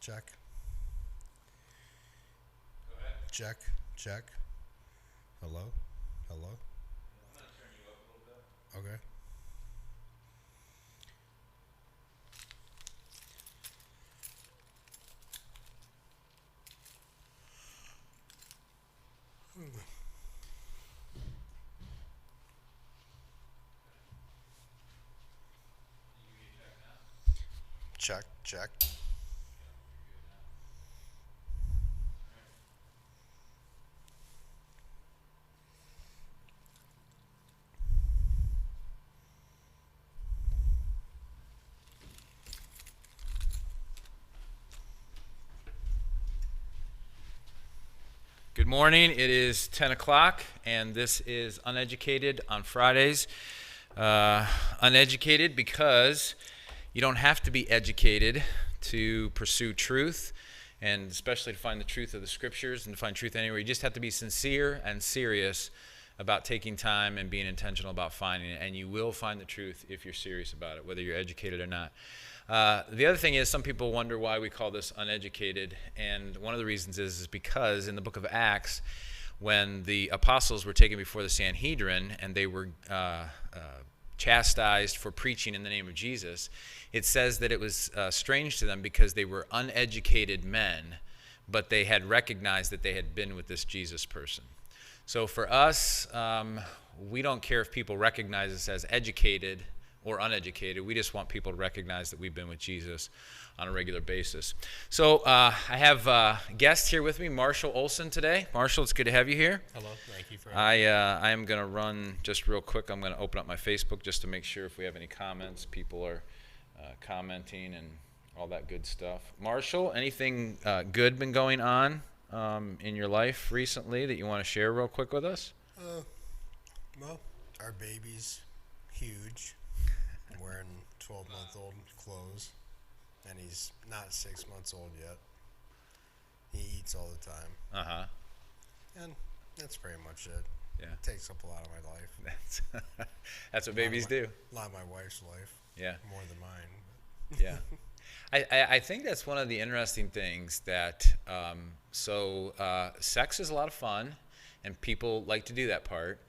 Check. Go ahead. Check. Check. Hello? Hello? I'm going to turn you up a little bit. Okay. You give me a check now? Check. Check. Yeah, you're good now. All right. Good morning. It is 10 o'clock, and this is Uneducated on Fridays. Uneducated because you don't have to be educated to pursue truth, and especially to find the truth of the scriptures and to find truth anywhere. You just have to be sincere and serious about taking time and being intentional about finding it, and you will find the truth if you're serious about it, whether you're educated or not. The other thing is, some people wonder why we call this uneducated, and one of the reasons is because in the book of Acts, when the apostles were taken before the Sanhedrin and they were chastised for preaching in the name of Jesus, it says that it was strange to them because they were uneducated men, but they had recognized that they had been with this Jesus person. So for us, we don't care if people recognize us as educated or uneducated. We just want people to recognize that we've been with Jesus on a regular basis. So I have guests here with me, Marshall Olson today. Marshall, it's good to have you here. Hello. Thank you for having me. I am going to run just real quick. I'm going to open up my Facebook just to make sure if we have any comments, people are commenting and all that good stuff. Marshall, anything good been going on in your life recently that you want to share real quick with us? Well, our baby's huge. Wearing 12-month-old clothes, and he's not 6 months old yet. He eats all the time. Uh-huh. And that's pretty much it. Yeah. It takes up a lot of my life. That's what babies do. A lot of my wife's life. Yeah. More than mine. Yeah. I think that's one of the interesting things that, sex is a lot of fun, and people like to do that part.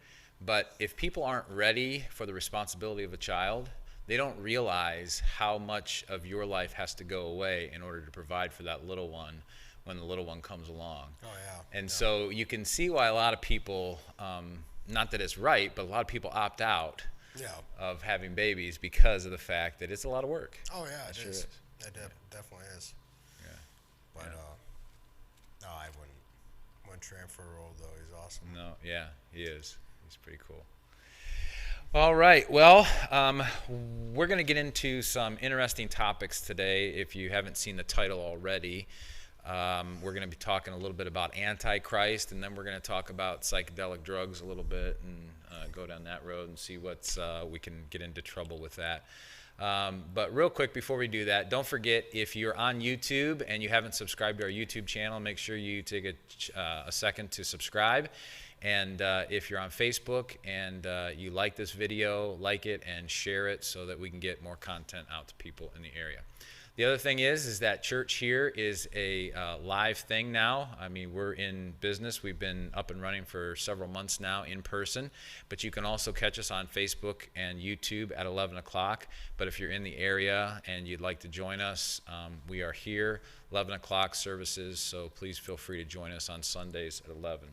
But if people aren't ready for the responsibility of a child, they don't realize how much of your life has to go away in order to provide for that little one when the little one comes along. Oh, yeah. And so you can see why a lot of people, not that it's right, but a lot of people opt out of having babies because of the fact that it's a lot of work. Oh, yeah, it sure is. is. It definitely is. Yeah. But, Yeah. no, I wouldn't transfer a role, though. He's awesome. No, yeah, he is. He's pretty cool. All right. Well, we're going to get into some interesting topics today. If you haven't seen the title already, we're going to be talking a little bit about Antichrist, and then we're going to talk about psychedelic drugs a little bit and go down that road and see what's we can get into trouble with that. But real quick before we do that, don't forget, if you're on YouTube and you haven't subscribed to our YouTube channel, make sure you take a second to subscribe. And if you're on Facebook and you like this video, like it and share it so that we can get more content out to people in the area. The other thing is that church here is a live thing now. I mean, we're in business. We've been up and running for several months now in person, but you can also catch us on Facebook and YouTube at 11 o'clock. But if you're in the area and you'd like to join us, we are here, 11 o'clock services, so please feel free to join us on Sundays at 11.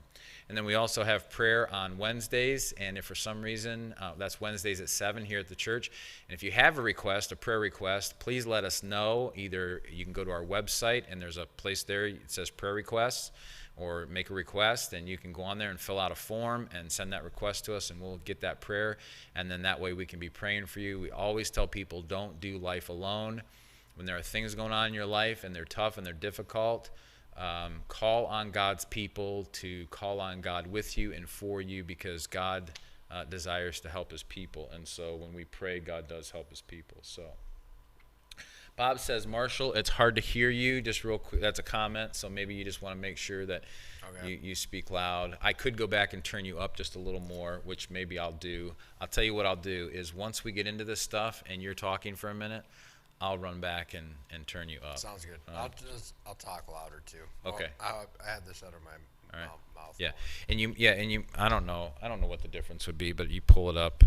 And then we also have prayer on Wednesdays, and if for some reason, that's Wednesdays at 7 here at the church. And if you have a request, a prayer request, please let us know. Either you can go to our website, and there's a place there, it says prayer requests, or make a request, and you can go on there and fill out a form and send that request to us, and we'll get that prayer, and then that way we can be praying for you. We always tell people, don't do life alone. When there are things going on in your life, and they're tough and they're difficult, call on God's people to call on God with you and for you, because God desires to help his people. And so when we pray, God does help his people. So Bob says, Marshall, it's hard to hear you. Just real quick, that's a comment. So maybe you just want to make sure that you speak loud. I could go back and turn you up just a little more, which maybe I'll do. I'll tell you what I'll do is once we get into this stuff and you're talking for a minute, I'll run back and turn you up. Sounds good. I'll talk louder too. Okay. Well, I had this under my All right. mouth. Yeah, and you. I don't know what the difference would be, but you pull it up.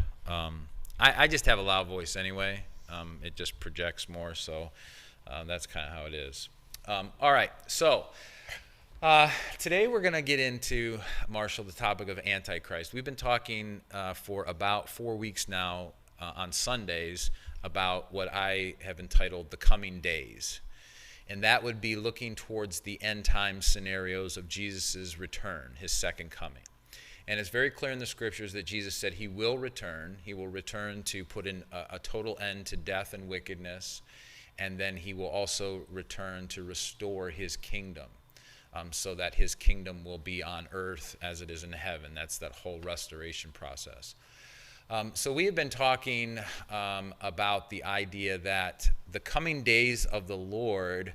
I just have a loud voice anyway. It just projects more, so that's kind of how it is. All right, so today we're going to get into, Marshall, the topic of Antichrist. We've been talking for about 4 weeks now on Sundays about what I have entitled the coming days. And that would be looking towards the end time scenarios of Jesus' return, his second coming. And it's very clear in the scriptures that Jesus said he will return. He will return to put in a total end to death and wickedness. And then he will also return to restore his kingdom, so that his kingdom will be on earth as it is in heaven. That's that whole restoration process. So we have been talking about the idea that the coming days of the Lord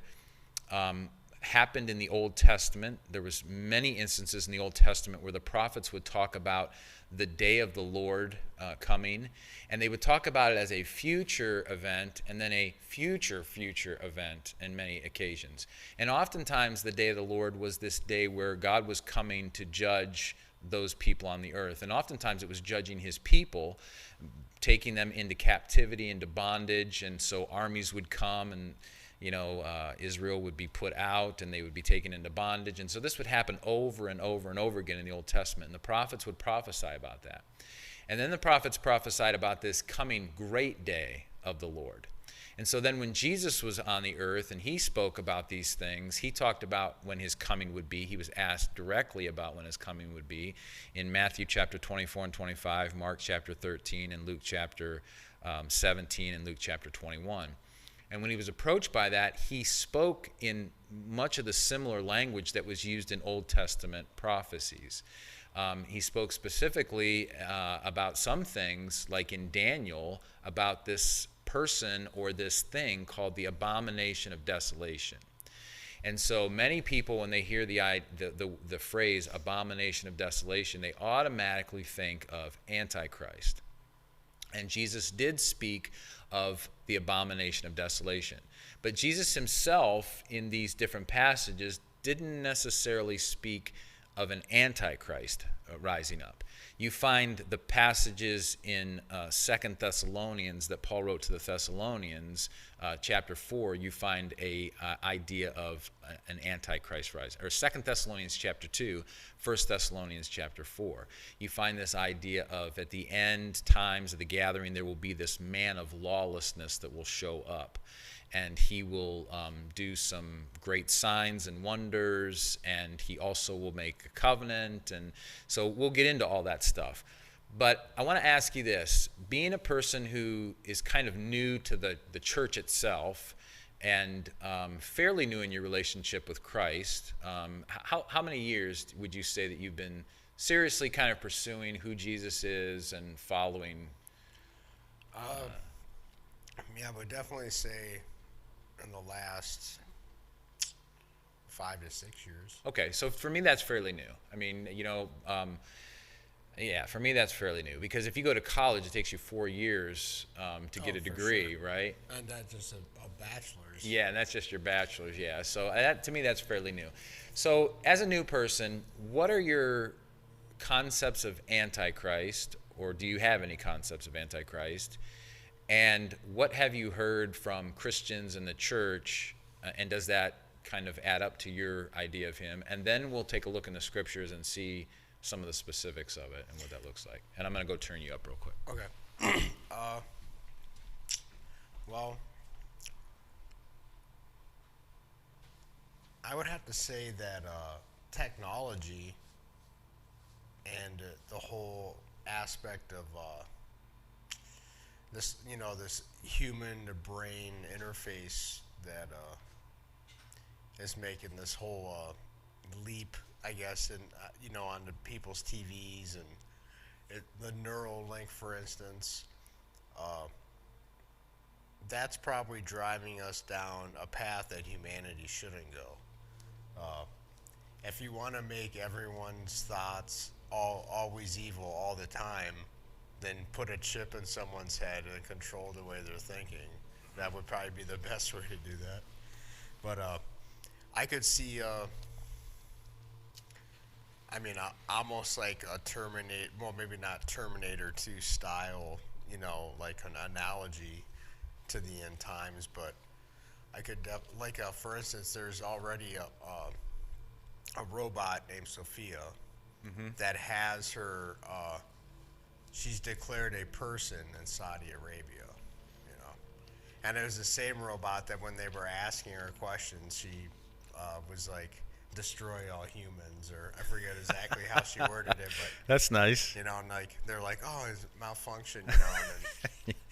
happened in the Old Testament. There was many instances in the Old Testament where the prophets would talk about the day of the Lord coming, and they would talk about it as a future event and then a future event in many occasions. And oftentimes the day of the Lord was this day where God was coming to judge those people on the earth. And oftentimes it was judging his people, taking them into captivity, into bondage. And so armies would come and, Israel would be put out and they would be taken into bondage. And so this would happen over and over and over again in the Old Testament. And the prophets would prophesy about that. And then the prophets prophesied about this coming great day of the Lord. And so then when Jesus was on the earth and he spoke about these things, he talked about when his coming would be. He was asked directly about when his coming would be in Matthew chapter 24 and 25, Mark chapter 13, and Luke chapter 17, and Luke chapter 21. And when he was approached by that, he spoke in much of the similar language that was used in Old Testament prophecies. He spoke specifically about some things, like in Daniel, about this person or this thing called the abomination of desolation. And so many people, when they hear the phrase abomination of desolation, they automatically think of Antichrist. And Jesus did speak of the abomination of desolation. But Jesus himself, in these different passages, didn't necessarily speak of an Antichrist rising up. You find the passages in 2 Thessalonians that Paul wrote to the Thessalonians, chapter 4, you find a idea of an Antichrist rise. Or 2 Thessalonians chapter 2, 1 Thessalonians chapter 4. You find this idea of at the end times of the gathering, there will be this man of lawlessness that will show up. And he will do some great signs and wonders, and he also will make a covenant. And so we'll get into all that stuff. But I want to ask you this. Being a person who is kind of new to the church itself and fairly new in your relationship with Christ, how many years would you say that you've been seriously kind of pursuing who Jesus is and following? I would definitely say in the last 5 to 6 years. Okay, so for me that's fairly new. I mean, for me that's fairly new, because if you go to college, it takes you 4 years to get a degree, sure. Right? And that's just a bachelor's. Yeah, and that's just your bachelor's, yeah. So to me, that's fairly new. So as a new person, what are your concepts of Antichrist, or do you have any concepts of Antichrist? And what have you heard from Christians in the church, and does that kind of add up to your idea of him? And then we'll take a look in the scriptures and see some of the specifics of it and what that looks like. And I'm going to go turn you up real quick. Okay. Well, I would have to say that technology and the whole aspect of this human to brain interface that is making this whole leap, I guess, and on the people's TVs and the Neuralink, for instance. That's probably driving us down a path that humanity shouldn't go. If you want to make everyone's thoughts always evil all the time, then put a chip in someone's head and control the way they're thinking. That would probably be the best way to do that. But I could see, I mean, almost like a Terminator, well, maybe not Terminator 2 style, like an analogy to the end times, but I could, for instance, there's already a robot named Sophia that has her, she's declared a person in Saudi Arabia, you know. And it was the same robot that when they were asking her questions, she was like, destroy all humans, or I forget exactly how she worded it, but That's nice. and like they're like, oh, it's malfunction, and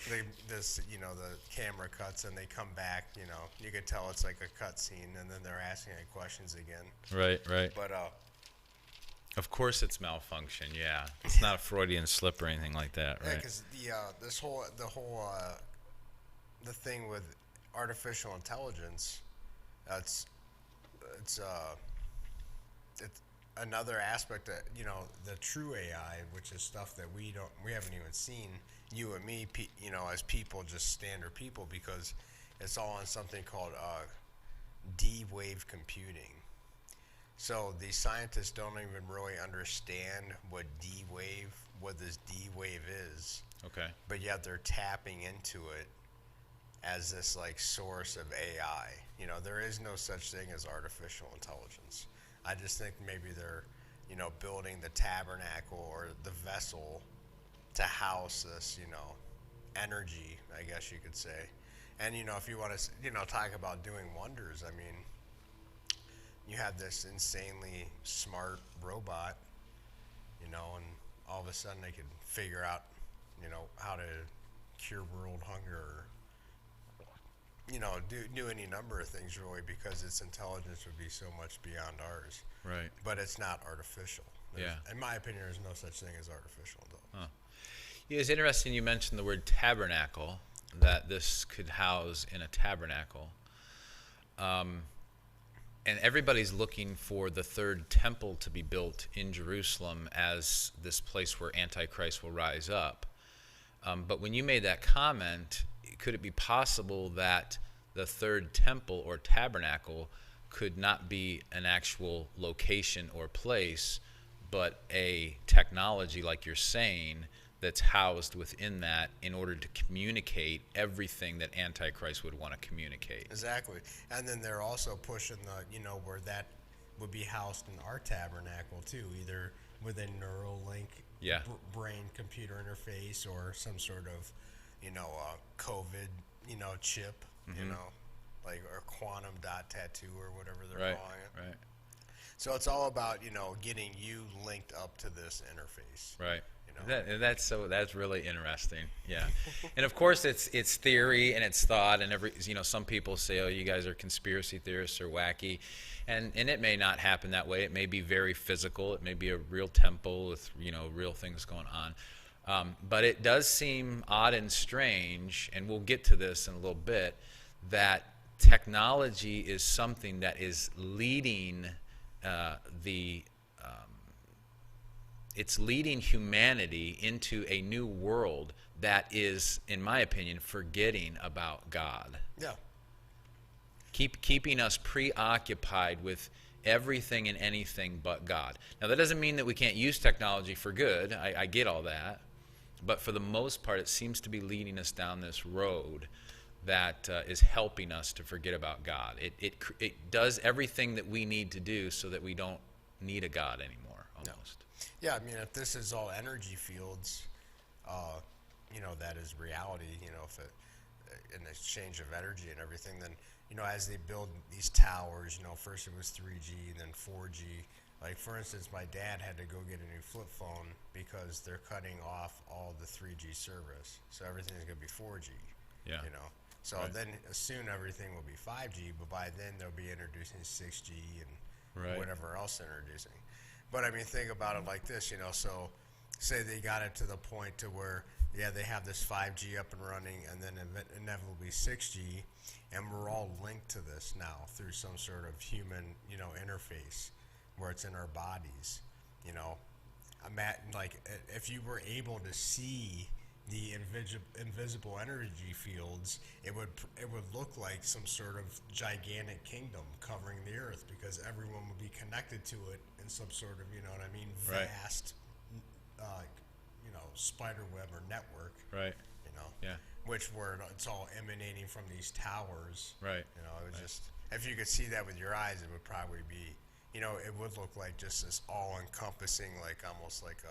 then the camera cuts and they come back, you could tell it's like a cut scene, and then they're asking it questions again. Right. But Of course it's malfunction, yeah. It's not a Freudian slip or anything like that, yeah, right? because the thing with artificial intelligence, it's it's another aspect that the true AI, which is stuff that we haven't even seen, you and me, as people, just standard people, because it's all on something called D-wave computing. So these scientists don't even really understand what this D-wave is, Okay. but yet they're tapping into it as this like source of AI. There is no such thing as artificial intelligence. I just think maybe they're, building the tabernacle or the vessel to house this, energy, I guess you could say. And, if you want to, talk about doing wonders, I mean, you have this insanely smart robot, and all of a sudden they could figure out, how to cure world hunger, or, do any number of things really, because its intelligence would be so much beyond ours. Right. But it's not artificial. Yeah. In my opinion, there's no such thing as artificial, though. Huh. Yeah, it's interesting you mentioned the word tabernacle, that this could house in a tabernacle. And everybody's looking for the third temple to be built in Jerusalem as this place where Antichrist will rise up. But when you made that comment, could it be possible that the third temple or tabernacle could not be an actual location or place, but a technology, like you're saying, that's housed within that in order to communicate everything that Antichrist would want to communicate? Exactly. And then they're also pushing where that would be housed in our tabernacle too, either with a Neuralink brain computer interface, or some sort of, COVID, chip, like, or quantum dot tattoo, or whatever they're calling it. Right. So it's all about, getting you linked up to this interface. Right. That's really interesting. Yeah. And of course it's theory and it's thought, and some people say, oh, you guys are conspiracy theorists or wacky, and it may not happen that way. It may be very physical. It may be a real temple with real things going on. But it does seem odd and strange, and we'll get to this in a little bit, that technology is something that is leading it's leading humanity into a new world that is, in my opinion, forgetting about God. Yeah. Keeping us preoccupied with everything and anything but God. Now, that doesn't mean that we can't use technology for good. I get all that. But for the most part, it seems to be leading us down this road that is helping us to forget about God. It does everything that we need to do so that we don't need a God anymore, almost. No. Yeah, I mean, if this is all energy fields, that is reality, if an exchange of energy and everything, then, as they build these towers, first it was 3G, then 4G. Like, for instance, my dad had to go get a new flip phone because they're cutting off all the 3G service. So everything's going to be 4G, Yeah. So Right. then soon everything will be 5G, but by then they'll be introducing 6G and Right. whatever else they're introducing. But I mean, think about it like this, so say they got it to the point to where, they have this 5G up and running, and then inevitably 6G, and we're all linked to this now through some sort of human, interface where it's in our bodies, I'm at, like, if you were able to see, the invisible energy fields, it would look like some sort of gigantic kingdom covering the earth because everyone would be connected to it in some sort of, you know what I mean, Right. vast, spider web or network, Right. Yeah. it's all emanating from these towers. Right. It was Right. just, if you could see that with your eyes, it would probably be, it would look like just this all-encompassing, like almost like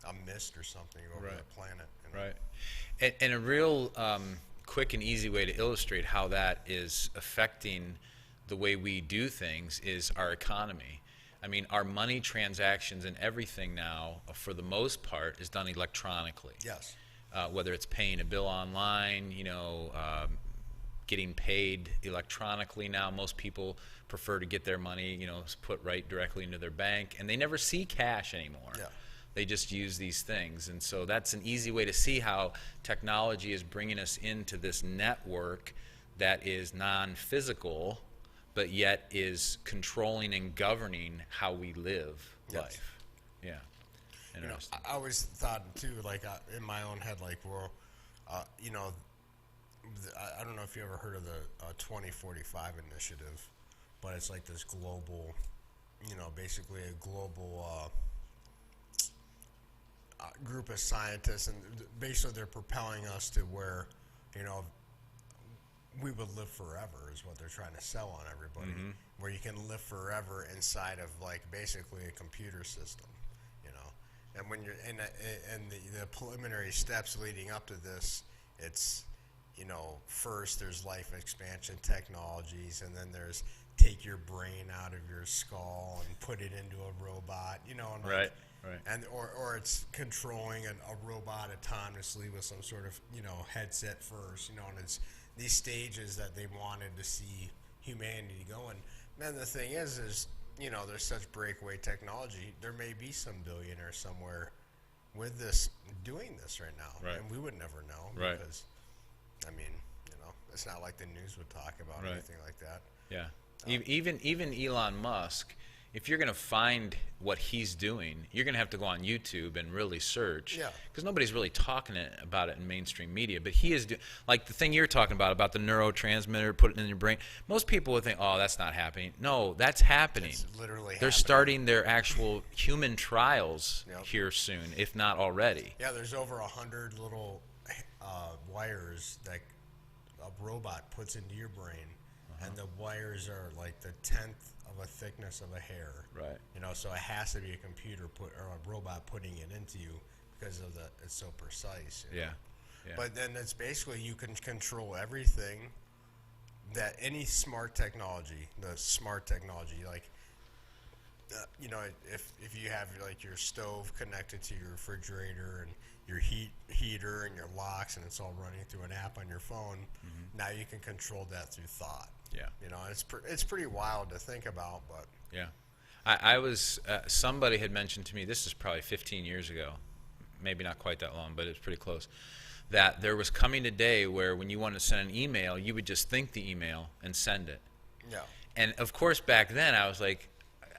a mist or something over Right. the planet. Right. And a real quick and easy way to illustrate how that is affecting the way we do things is our economy. I mean, our money transactions and everything now, for the most part, is done electronically. Yes. Whether it's paying a bill online, getting paid electronically now. Most people prefer to get their money, put right directly into their bank, and they never see cash anymore. Yeah. They just use these things. And so that's an easy way to see how technology is bringing us into this network that is non-physical, but yet is controlling and governing how we live Yes. life. Yeah. Interesting. I always thought too, like in my own head, like, well, I don't know if you ever heard of the 2045 initiative, but it's like this global, basically a global group of scientists, and basically they're propelling us to where, we would live forever is what they're trying to sell on everybody, where you can live forever inside of like basically a computer system, and when you're and the preliminary steps leading up to this, it's first there's life expansion technologies, and then there's take your brain out of your skull and put it into a robot, and Right. Right. and or it's controlling a robot autonomously with some sort of headset first, and it's these stages that they wanted to see humanity go. And man, the thing is there's such breakaway technology. There may be some billionaire somewhere with this doing this right now, Right. and we would never know Right. because it's not like the news would talk about Right. anything like that. Yeah. Even Elon Musk, if you're going to find what he's doing, you're going to have to go on YouTube and really search. Yeah. Because nobody's really talking about it in mainstream media. But he is like the thing you're talking about the neurotransmitter, put it in your brain. Most people would think, oh, that's not happening. No, that's happening. It's literally They're happening. starting their actual human trials Yep. here soon, if not already. Yeah, there's over 100 little wires that a robot puts into your brain, and the wires are like the 10th of a thickness of a hair. Right. So it has to be a computer or a robot putting it into you because of it's so precise. Yeah. Yeah. But then it's basically you can control everything that any smart technology, like if you have like your stove connected to your refrigerator and your heater and your locks, and it's all running through an app on your phone, now you can control that through thought. Yeah. It's pretty wild to think about, but Yeah. I was, somebody had mentioned to me, this is probably 15 years ago, maybe not quite that long, but it's pretty close, that there was coming a day where when you wanted to send an email, you would just think the email and send it. yeah, And of course, back then, I was like,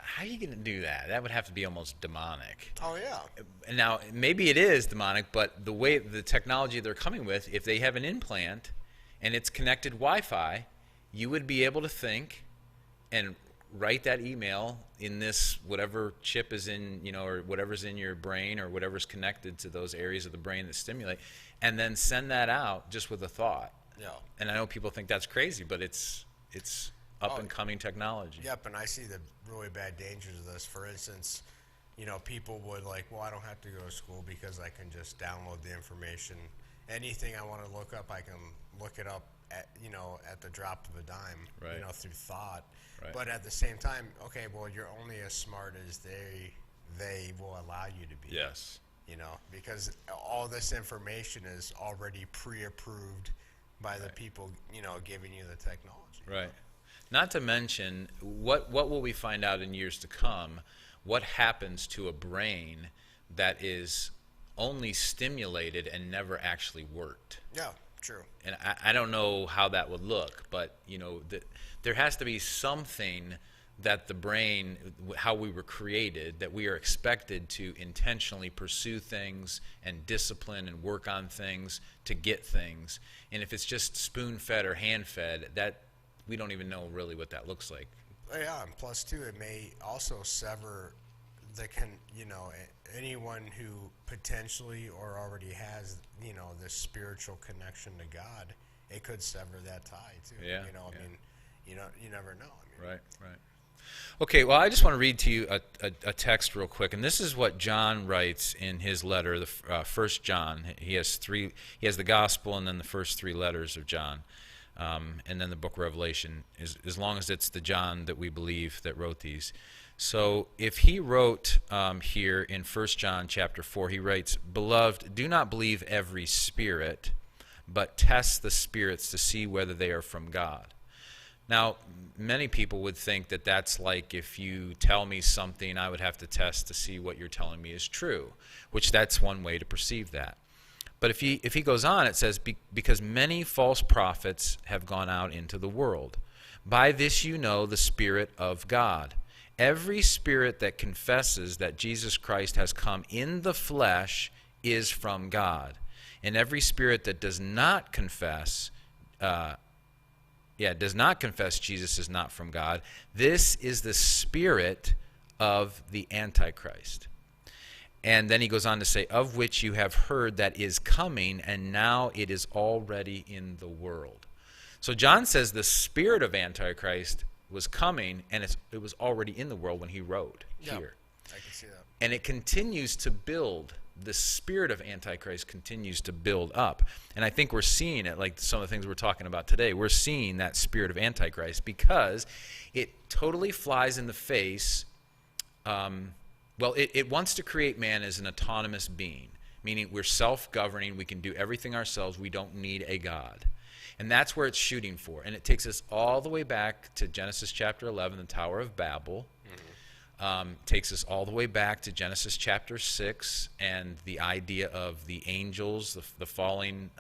how are you going to do that? That would have to be almost demonic. oh yeah, And now, maybe it is demonic, but the way the technology they're coming with, if they have an implant and it's connected Wi-Fi, you would be able to think and write that email in this whatever chip is in, or whatever's in your brain or whatever's connected to those areas of the brain that stimulate, and then send that out just with a thought. yeah. And I know people think that's crazy, but it's up and coming technology. Yep, and I see the really bad dangers of this. For instance, people would like, well, I don't have to go to school because I can just download the information. Anything I want to look up, I can look it up at the drop of a dime, Right. Through thought. Right. But at the same time, okay, well, you're only as smart as they will allow you to be. Yes. Because all this information is already pre-approved by the people, giving you the technology. Right. Not to mention, what will we find out in years to come? What happens to a brain that is only stimulated and never actually worked? Yeah, true. And I don't know how that would look, but there has to be something that the brain, how we were created, that we are expected to intentionally pursue things and discipline and work on things to get things. And if it's just spoon-fed or hand-fed, that we don't even know really what that looks like. Yeah, and plus too, it may also sever anyone who potentially or already has, this spiritual connection to God, it could sever that tie too. Yeah. I mean, you never know. Right. Okay, well, I just want to read to you a text real quick, and this is what John writes in his letter, the First John. He has the Gospel, and then the first 3 letters of John, and then the book of Revelation, as long as it's the John that we believe that wrote these. So if he wrote here in 1 John chapter 4, he writes, "Beloved, do not believe every spirit, but test the spirits to see whether they are from God." Now, many people would think that that's like if you tell me something, I would have to test to see what you're telling me is true, which that's one way to perceive that. But if he goes on, it says, because many false prophets have gone out into the world. By this you know the Spirit of God. Every spirit that confesses that Jesus Christ has come in the flesh is from God. And every spirit that does not confess Jesus is not from God. This is the spirit of the Antichrist. And then he goes on to say, of which you have heard that is coming, and now it is already in the world. So John says the spirit of Antichrist was coming, and it was already in the world when he wrote here. I can see that. And it continues to build. The spirit of Antichrist continues to build up. And I think we're seeing it, like some of the things we're talking about today. We're seeing that spirit of Antichrist because it totally flies in the face. It wants to create man as an autonomous being, meaning we're self-governing. We can do everything ourselves. We don't need a God. And that's where it's shooting for. And it takes us all the way back to Genesis chapter 11, the Tower of Babel. Takes us all the way back to Genesis chapter 6 and the idea of the angels, the fallen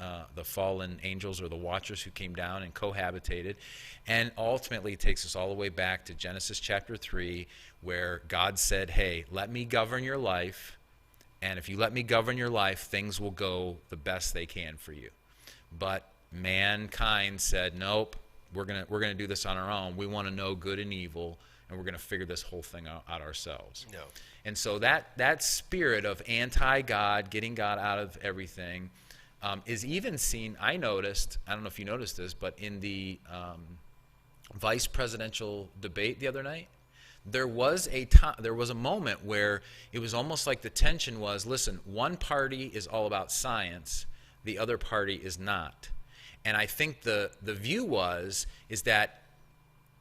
angels or the watchers who came down and cohabitated. And ultimately takes us all the way back to Genesis chapter 3 where God said, hey, let me govern your life. And if you let me govern your life, things will go the best they can for you. But mankind said, nope, we're gonna do this on our own. We want to know good and evil, and we're going to figure this whole thing out ourselves. No. And so that spirit of anti-God, getting God out of everything, is even seen, I noticed, I don't know if you noticed this, but in the vice presidential debate the other night, there was a moment where it was almost like the tension was, listen, one party is all about science, the other party is not. And I think the view is that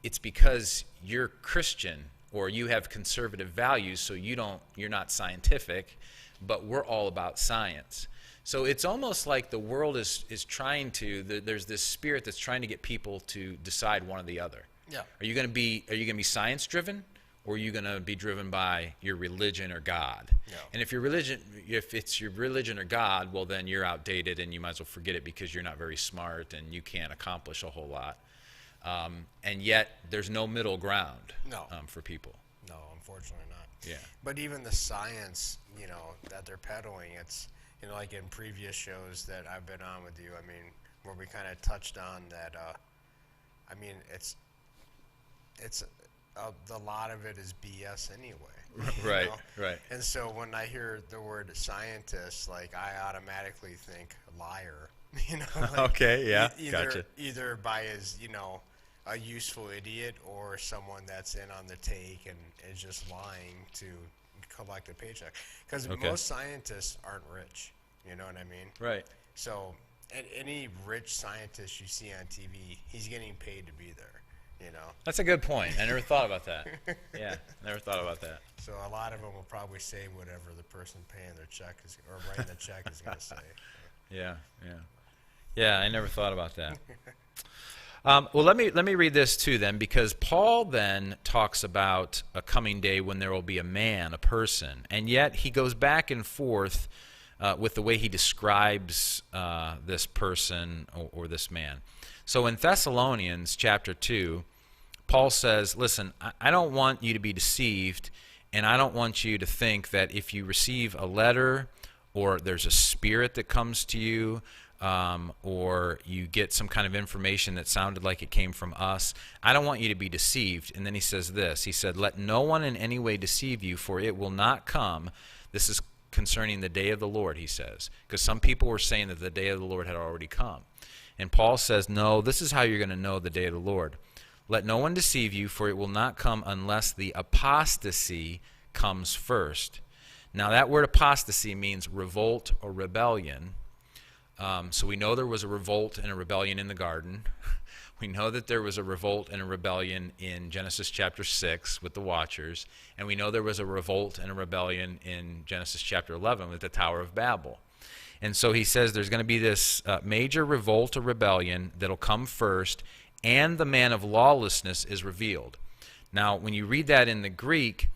it's because you're Christian or you have conservative values, so you're not scientific, but we're all about science. So it's almost like the world is trying to, there's this spirit that's trying to get people to decide one or the other. Yeah. Are you going to be science driven, or are you going to be driven by your religion or God? No. And if it's your religion or God, well then you're outdated and you might as well forget it because you're not very smart and you can't accomplish a whole lot. And yet there's no middle ground for people. No, unfortunately not. Yeah. But even the science, that they're peddling, it's, like in previous shows that I've been on with you, I mean, where we kind of touched on that, it's a lot of it is BS anyway. Right, right. And so when I hear the word scientist, like I automatically think liar. Like okay, yeah, gotcha. Either by his, a useful idiot or someone that's in on the take and is just lying to collect a paycheck. Because most scientists aren't rich. You know what I mean? Right. So any rich scientist you see on TV, he's getting paid to be there. That's a good point. I never thought about that. Yeah, never thought about that. So a lot of them will probably say whatever the person paying their check is or writing the check is going to say. Yeah, I never thought about that. Well, let me read this too then, because Paul then talks about a coming day when there will be a man, a person, and yet he goes back and forth with the way he describes this person or this man. So in Thessalonians chapter 2, Paul says, listen, I don't want you to be deceived, and I don't want you to think that if you receive a letter or there's a spirit that comes to you, or you get some kind of information that sounded like it came from us, I don't want you to be deceived. And then he says this. He said, let no one in any way deceive you, for it will not come. This is concerning the day of the Lord, he says, because some people were saying that the day of the Lord had already come. And Paul says, no, this is how you're going to know the day of the Lord. Let no one deceive you, for it will not come unless the apostasy comes first. Now that word apostasy means revolt or rebellion. So we know there was a revolt and a rebellion in the garden. We know that there was a revolt and a rebellion in Genesis chapter 6 with the Watchers. And we know there was a revolt and a rebellion in Genesis chapter 11 with the Tower of Babel. And so he says there's going to be this major revolt or rebellion that'll come first, and the man of lawlessness is revealed. Now, when you read that in the Greek,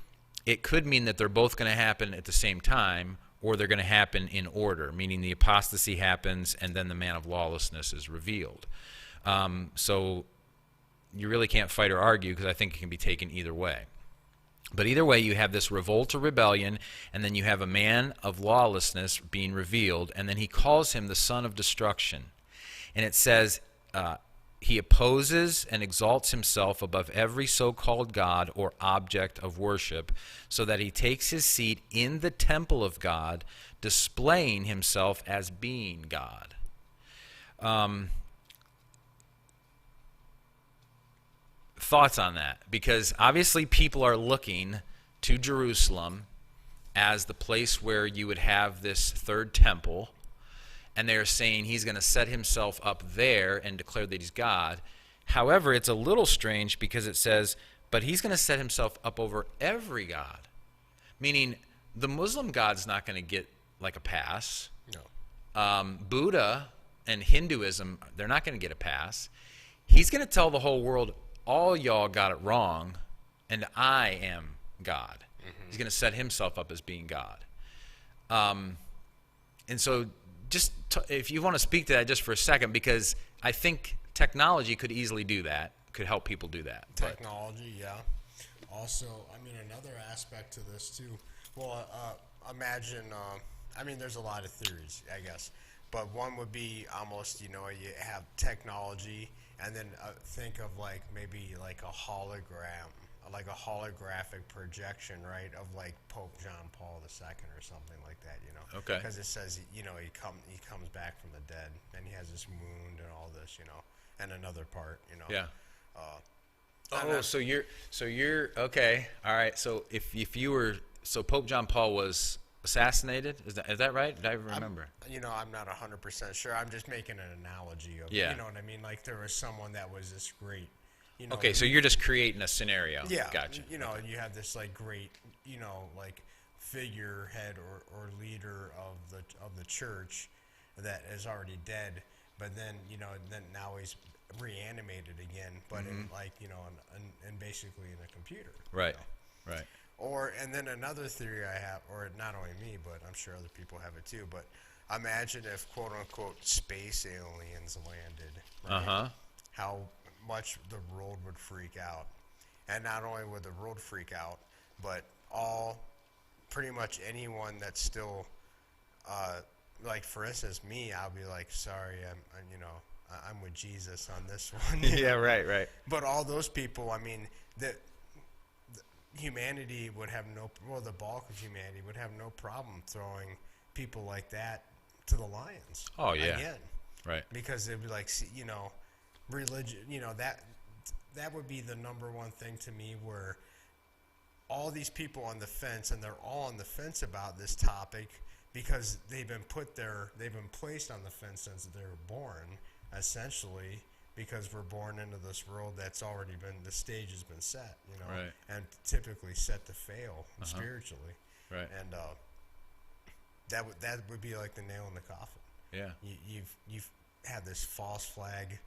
it could mean that they're both going to happen at the same time, or they're going to happen in order, meaning the apostasy happens and then the man of lawlessness is revealed. So you really can't fight or argue, because I think it can be taken either way. But either way, you have this revolt or rebellion, and then you have a man of lawlessness being revealed, and then he calls him the son of destruction. And it says he opposes and exalts himself above every so-called God or object of worship, so that he takes his seat in the temple of God, displaying himself as being God. Thoughts on that? Because obviously people are looking to Jerusalem as the place where you would have this third temple, and they're saying he's going to set himself up there and declare that he's God. However, it's a little strange because it says, but he's going to set himself up over every god, meaning the Muslim God's not going to get like a pass. No. Buddha and Hinduism, they're not going to get a pass. He's going to tell the whole world, all y'all got it wrong, and I am God. Mm-hmm. He's going to set himself up as being God. And so just if you want to speak to that just for a second, because I think technology could easily do that, could help people do that. Technology, yeah. Also, I mean, another aspect to this too. Well, imagine, there's a lot of theories, I guess. But one would be almost, you have technology, and then think of like maybe like a hologram, like a holographic projection, right, of like Pope John Paul II or something like that, Okay. Because it says, he comes back from the dead, and he has this wound and all this, and another part, Yeah. So you're okay. All right. So if you were, so Pope John Paul was assassinated, is that right? Did I remember? I'm not 100% sure. I'm just making an analogy of, yeah. You know what I mean? Like there was someone that was this great, Okay, so you're just creating a scenario. Yeah. Gotcha. And you have this like great, like figurehead or leader of the church that is already dead, but then then now he's reanimated again, but in like and basically in a computer. Right. Right. And then another theory I have, or not only me, but I'm sure other people have it too, but imagine if quote unquote space aliens landed, right? How much the world would freak out. And not only would the world freak out, but pretty much anyone that's still like for instance me, I'll be like, sorry, I'm with Jesus on this one. Yeah, right. But all those people, I mean, humanity would have the bulk of humanity would have no problem throwing people like that to the lions. Oh yeah. Again. Right. Because it'd be like, religion, that would be the number one thing to me, where all these people on the fence, and they're all on the fence about this topic because they've been placed on the fence since they were born, essentially, because we're born into this world that's already been, the stage has been set, right. And typically set to fail spiritually. Right. And that would be like the nail in the coffin. Yeah. You've had this false flag,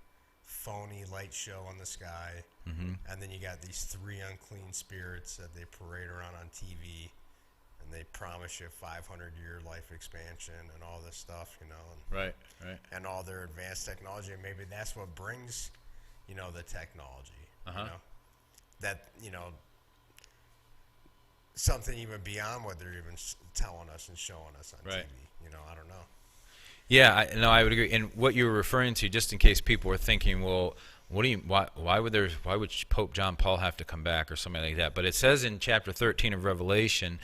phony light show in the sky, and then you got these three unclean spirits that they parade around on TV, and they promise you 500-year life expansion and all this stuff, and right, and all their advanced technology, and maybe that's what brings, the technology, that, something even beyond what they're even telling us and showing us on Right. TV. I don't know. Yeah, I would agree. And what you were referring to, just in case people were thinking, well, why would Pope John Paul have to come back or something like that? But it says in chapter 13 of Revelation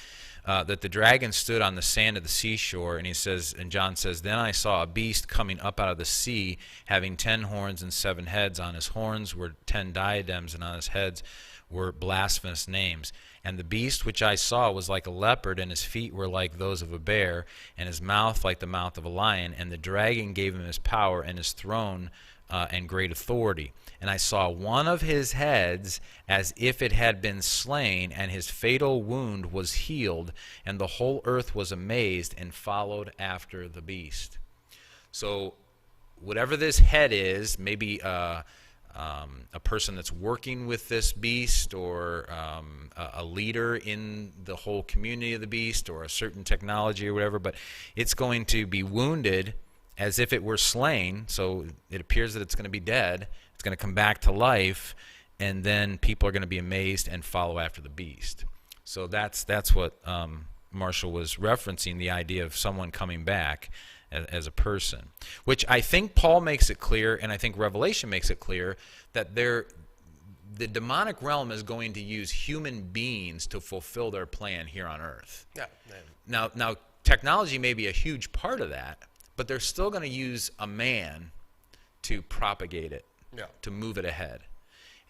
that the dragon stood on the sand of the seashore, and John says, then I saw a beast coming up out of the sea, having 10 horns and 7 heads. On his horns were 10 diadems, and on his heads were blasphemous names. And the beast which I saw was like a leopard, and his feet were like those of a bear, and his mouth like the mouth of a lion. And the dragon gave him his power and his throne and great authority. And I saw one of his heads as if it had been slain, and his fatal wound was healed, and the whole earth was amazed and followed after the beast. So whatever this head is, maybe a person that's working with this beast, or a leader in the whole community of the beast, or a certain technology or whatever, but it's going to be wounded as if it were slain. So it appears that it's going to be dead. It's going to come back to life, and then people are going to be amazed and follow after the beast. So that's what Marshall was referencing, the idea of someone coming back as a person, which I think Paul makes it clear, and I think Revelation makes it clear, that the demonic realm is going to use human beings to fulfill their plan here on earth. Yeah. Now technology may be a huge part of that, but they're still going to use a man to propagate it, to move it ahead.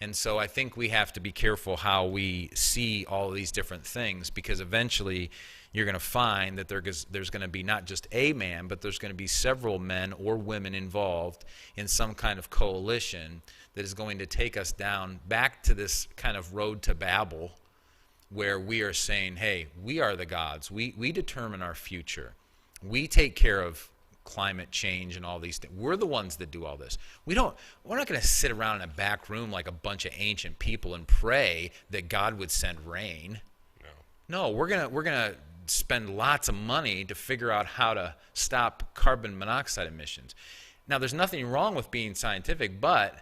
And so I think we have to be careful how we see all of these different things, because eventually you're going to find that there's going to be not just a man, but there's going to be several men or women involved in some kind of coalition that is going to take us down back to this kind of road to Babel, where we are saying, hey, we are the gods. We determine our future. We take care of climate change and all these things. We're the ones that do all this. We're not going to sit around in a back room like a bunch of ancient people and pray that God would send rain. No, we're gonna spend lots of money to figure out how to stop carbon monoxide emissions. Now, there's nothing wrong with being scientific, but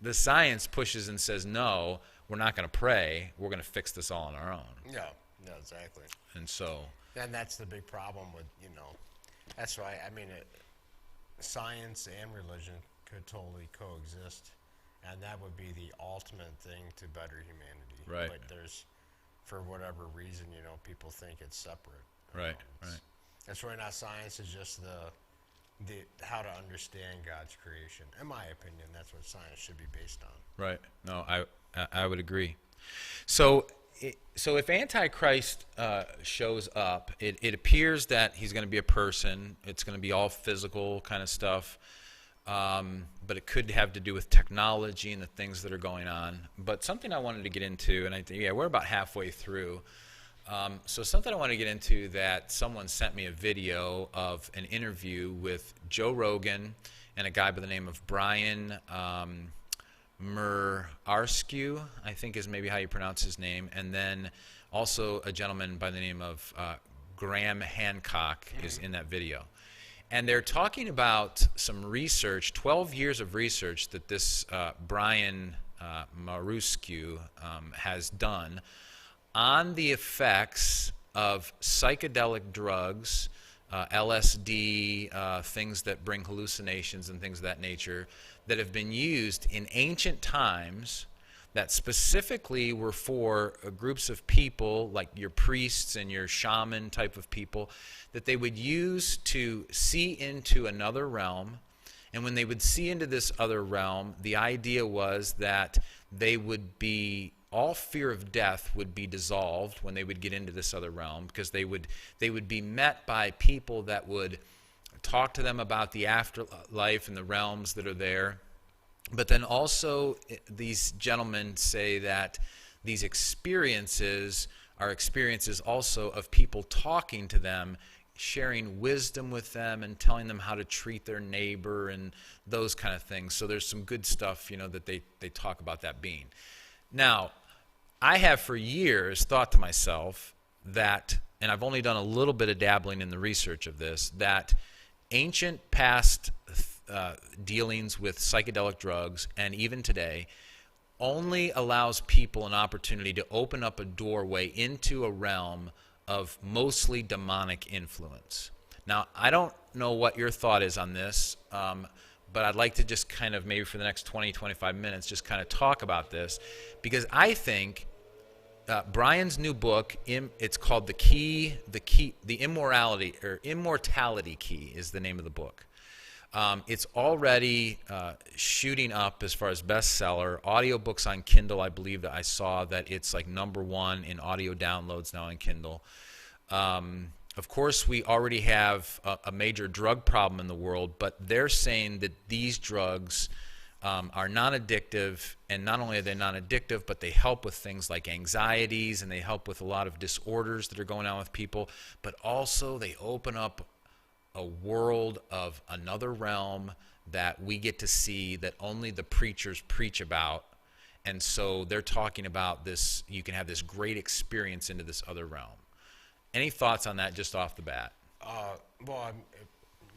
the science pushes and says, no, we're not going to pray. We're going to fix this all on our own. Yeah, exactly. And so, and that's the big problem with, that's why, science and religion could totally coexist, and that would be the ultimate thing to better humanity. Right. But there's, for whatever reason, people think it's separate. Right. That's really not science. It's just the how to understand God's creation. In my opinion, that's what science should be based on. Right. No, I would agree. So if Antichrist shows up, it appears that he's going to be a person. It's going to be all physical kind of stuff, but it could have to do with technology and the things that are going on. But something I wanted to get into, and we're about halfway through. So something I want to get into, that someone sent me a video of an interview with Joe Rogan and a guy by the name of Brian Murarsku, I think is maybe how you pronounce his name, and then also a gentleman by the name of Graham Hancock is in that video. And they're talking about some research, 12 years of research that this Brian Murarsku has done on the effects of psychedelic drugs, LSD, things that bring hallucinations and things of that nature, that have been used in ancient times, that specifically were for groups of people like your priests and your shaman type of people, that they would use to see into another realm. And when they would see into this other realm, the idea was that they would be, all fear of death would be dissolved when they would get into this other realm, because they would be met by people that would talk to them about the afterlife and the realms that are there. But then also these gentlemen say that these experiences are experiences also of people talking to them, sharing wisdom with them and telling them how to treat their neighbor and those kind of things. So there's some good stuff, that they talk about that being. Now, I have for years thought to myself that, and I've only done a little bit of dabbling in the research of this, that ancient past dealings with psychedelic drugs, and even today, only allows people an opportunity to open up a doorway into a realm of mostly demonic influence. Now, I don't know what your thought is on this, but I'd like to just kind of maybe for the next 20, 25 minutes just kind of talk about this, because I think Brian's new book, it's called The Immortality Key is the name of the book. It's already shooting up as far as bestseller. Audiobooks on Kindle, I believe that I saw that it's like #1 in audio downloads now on Kindle. Of course, we already have a major drug problem in the world, but they're saying that these drugs are non-addictive, and not only are they non-addictive, but they help with things like anxieties, and they help with a lot of disorders that are going on with people, but also they open up a world of another realm that we get to see that only the preachers preach about. And so they're talking about this, you can have this great experience into this other realm. Any thoughts on that just off the bat?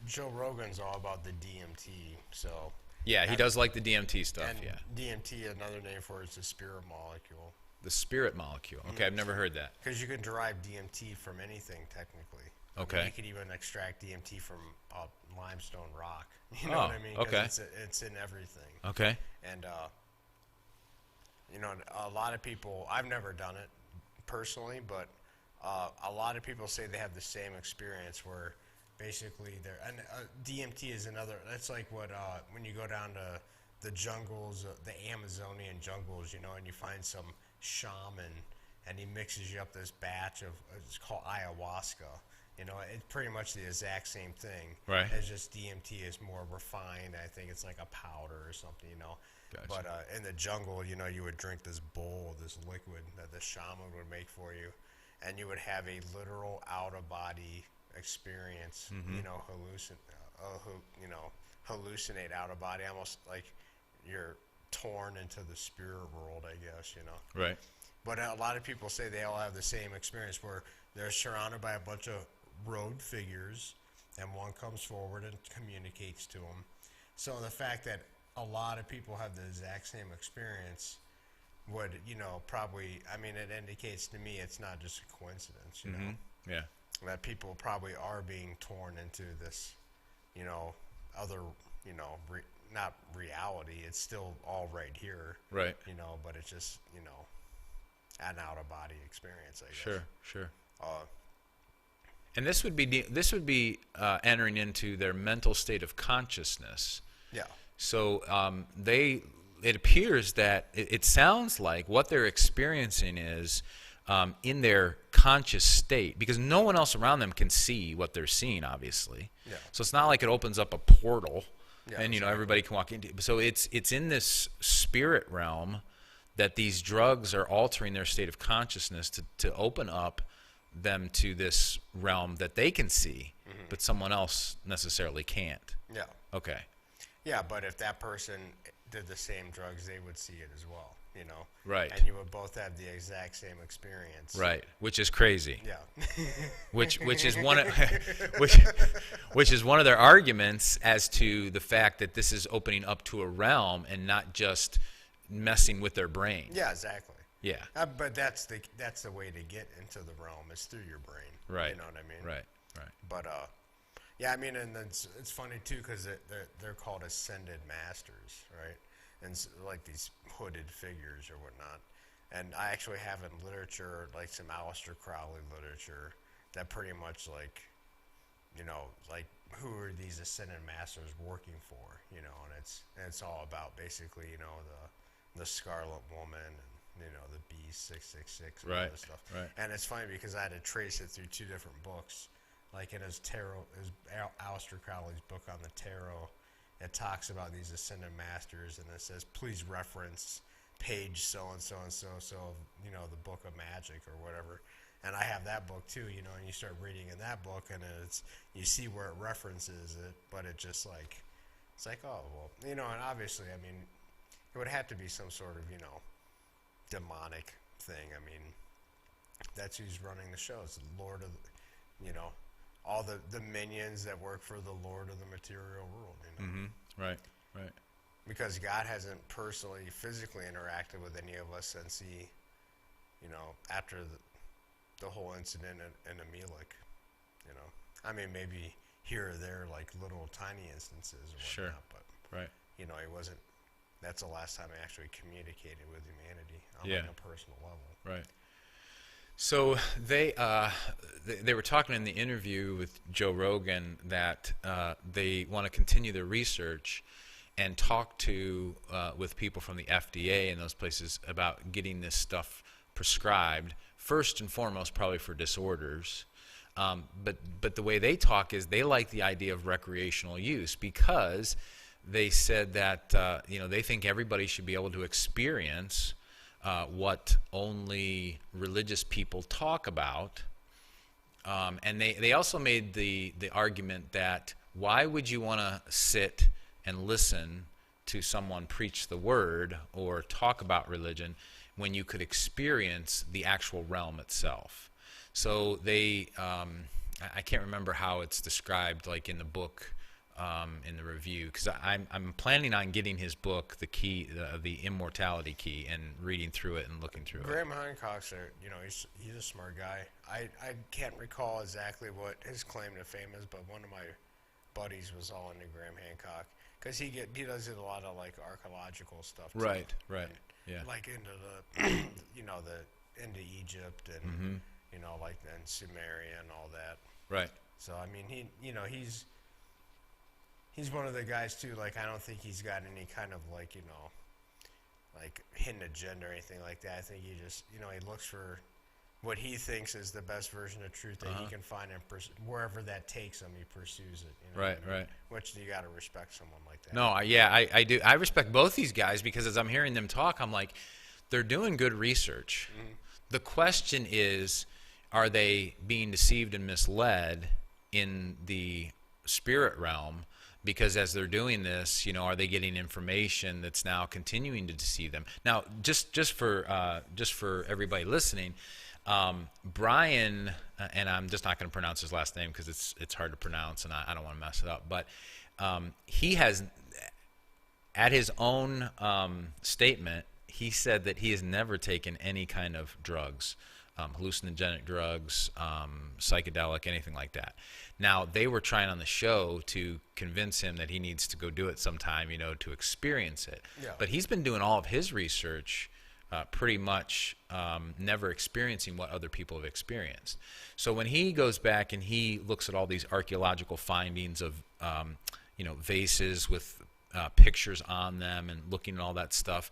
Joe Rogan's all about the DMT, so... Yeah, he does like the DMT stuff, and yeah. DMT, another name for it is the spirit molecule. The spirit molecule. Okay, I've never heard that. Because you can derive DMT from anything, technically. Okay. I mean, you could even extract DMT from limestone rock. You know what I mean? Okay. It's in everything. Okay. And, a lot of people, I've never done it personally, but a lot of people say they have the same experience where basically DMT is another, that's like what, when you go down to the jungles, the Amazonian jungles, and you find some shaman and he mixes you up this batch of, it's called ayahuasca. It's pretty much the exact same thing. Right. It's just DMT is more refined. I think it's like a powder or something, Gotcha. But in the jungle, you would drink this bowl, this liquid that the shaman would make for you, and you would have a literal out-of-body experience, hallucinate out of body, almost like you're torn into the spirit world, I guess, Right. But a lot of people say they all have the same experience where they're surrounded by a bunch of robed figures, and one comes forward and communicates to them. So the fact that a lot of people have the exact same experience would, probably, it indicates to me it's not just a coincidence, Yeah. that people probably are being torn into this, other, not reality. It's still all right here. Right. But it's just, an out-of-body experience, I guess. Sure. And this would be entering into their mental state of consciousness. Yeah. So it appears that it sounds like what they're experiencing is in their conscious state, because no one else around them can see what they're seeing, obviously. Yeah. So it's not like it opens up a portal, and exactly. Everybody can walk into. So it's in this spirit realm that these drugs are altering their state of consciousness to open up them to this realm that they can see, but someone else necessarily can't. Yeah. Okay. Yeah, but if that person did the same drugs, they would see it as well, Right. And you would both have the exact same experience. Right, which is crazy. Yeah. which is one of which is one of their arguments as to the fact that this is opening up to a realm and not just messing with their brain. Yeah, exactly. Yeah. But that's the way to get into the realm is through your brain. Right. You know what I mean? Right. But yeah, and it's funny too because they're called ascended masters, right? And like these hooded figures or whatnot. And I actually have in literature like some Aleister Crowley literature that pretty much like who are these ascended masters working for, and it's all about basically the Scarlet Woman and the Beast 666 and all this stuff. Right. And it's funny because I had to trace it through two different books. Like in his Aleister Crowley's book on the tarot, it talks about these ascended masters, and it says, please reference page so-and-so and so, the book of magic or whatever. And I have that book too, and you start reading in that book, and you see where it references it, but it just it's like, oh, well, and obviously, it would have to be some sort of, demonic thing. That's who's running the show. It's the Lord of, all the minions that work for the Lord of the material world. Right. because God hasn't personally, physically interacted with any of us since he, after the whole incident in Amalek, I mean, maybe here or there, like little tiny instances or whatnot, Sure. but, Right. he wasn't, that's the last time I actually communicated with humanity on Yeah. like a personal level. Right. So they were talking in the interview with Joe Rogan that they want to continue their research and talk with people from the FDA and those places about getting this stuff prescribed, first and foremost probably for disorders. But the way they talk is they like the idea of recreational use, because they said that they think everybody should be able to experience what only religious people talk about. And they also made the argument that why would you want to sit and listen to someone preach the word or talk about religion when you could experience the actual realm itself? So I can't remember how it's described, like in the book, in the review, because I'm planning on getting his book, The Key, the Immortality Key, and reading through it and looking through Graham Hancock's he's a smart guy. I can't recall exactly what his claim to fame is, but one of my buddies was all into Graham Hancock, because he does a lot of like archaeological stuff too. Right. Yeah. Like into the into Egypt and like then Sumeria and all that. Right. So I mean he's one of the guys too. Like I don't think he's got any kind of like like hidden agenda or anything like that. I think he just he looks for what he thinks is the best version of truth that he can find, and wherever that takes him, he pursues it. Right. Right. Which you got to respect someone like that. No, I do. I respect both these guys, because as I'm hearing them talk, I'm like, they're doing good research. Mm-hmm. The question is, are they being deceived and misled in the spirit realm? Because as they're doing this, are they getting information that's now continuing to deceive them? Now, just for everybody listening, Brian, and I'm just not going to pronounce his last name because it's hard to pronounce, and I don't want to mess it up. But he has, at his own statement, he said that he has never taken any kind of drugs. Hallucinogenic drugs, psychedelic, anything like that. Now, they were trying on the show to convince him that he needs to go do it sometime, to experience it. Yeah. But he's been doing all of his research pretty much never experiencing what other people have experienced. So when he goes back and he looks at all these archaeological findings of, vases with pictures on them and looking at all that stuff,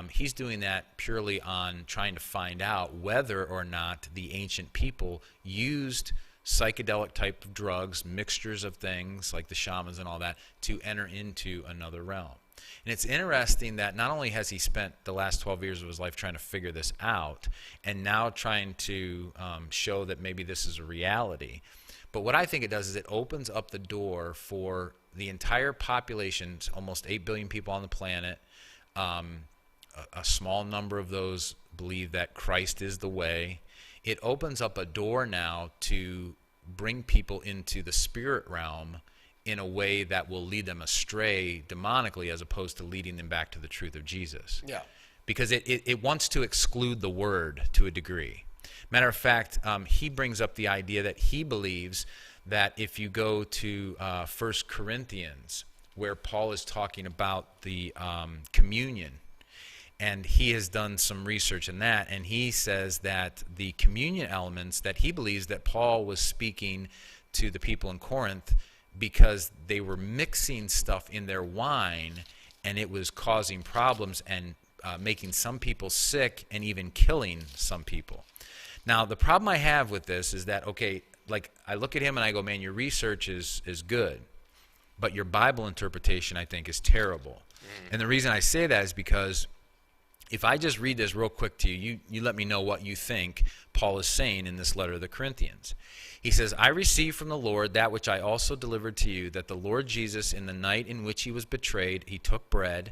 he's doing that purely on trying to find out whether or not the ancient people used psychedelic type of drugs, mixtures of things like the shamans and all that, to enter into another realm. And it's interesting that not only has he spent the last 12 years of his life trying to figure this out, and now trying to show that maybe this is a reality, but what I think it does is it opens up the door for the entire population, almost 8 billion people on the planet. A small number of those believe that Christ is the way. It opens up a door now to bring people into the spirit realm in a way that will lead them astray demonically, as opposed to leading them back to the truth of Jesus. Yeah. Because it wants to exclude the word to a degree. Matter of fact, he brings up the idea that he believes that if you go to 1 Corinthians, where Paul is talking about the communion, and he has done some research in that, and he says that the communion elements, that he believes that Paul was speaking to the people in Corinth because they were mixing stuff in their wine, and it was causing problems and making some people sick and even killing some people. Now, the problem I have with this is that, okay, like I look at him and I go, man, your research is good, but your Bible interpretation, I think, is terrible. And the reason I say that is because if I just read this real quick to you, you let me know what you think Paul is saying in this letter to the Corinthians. He says, I received from the Lord that which I also delivered to you, that the Lord Jesus, in the night in which he was betrayed, he took bread,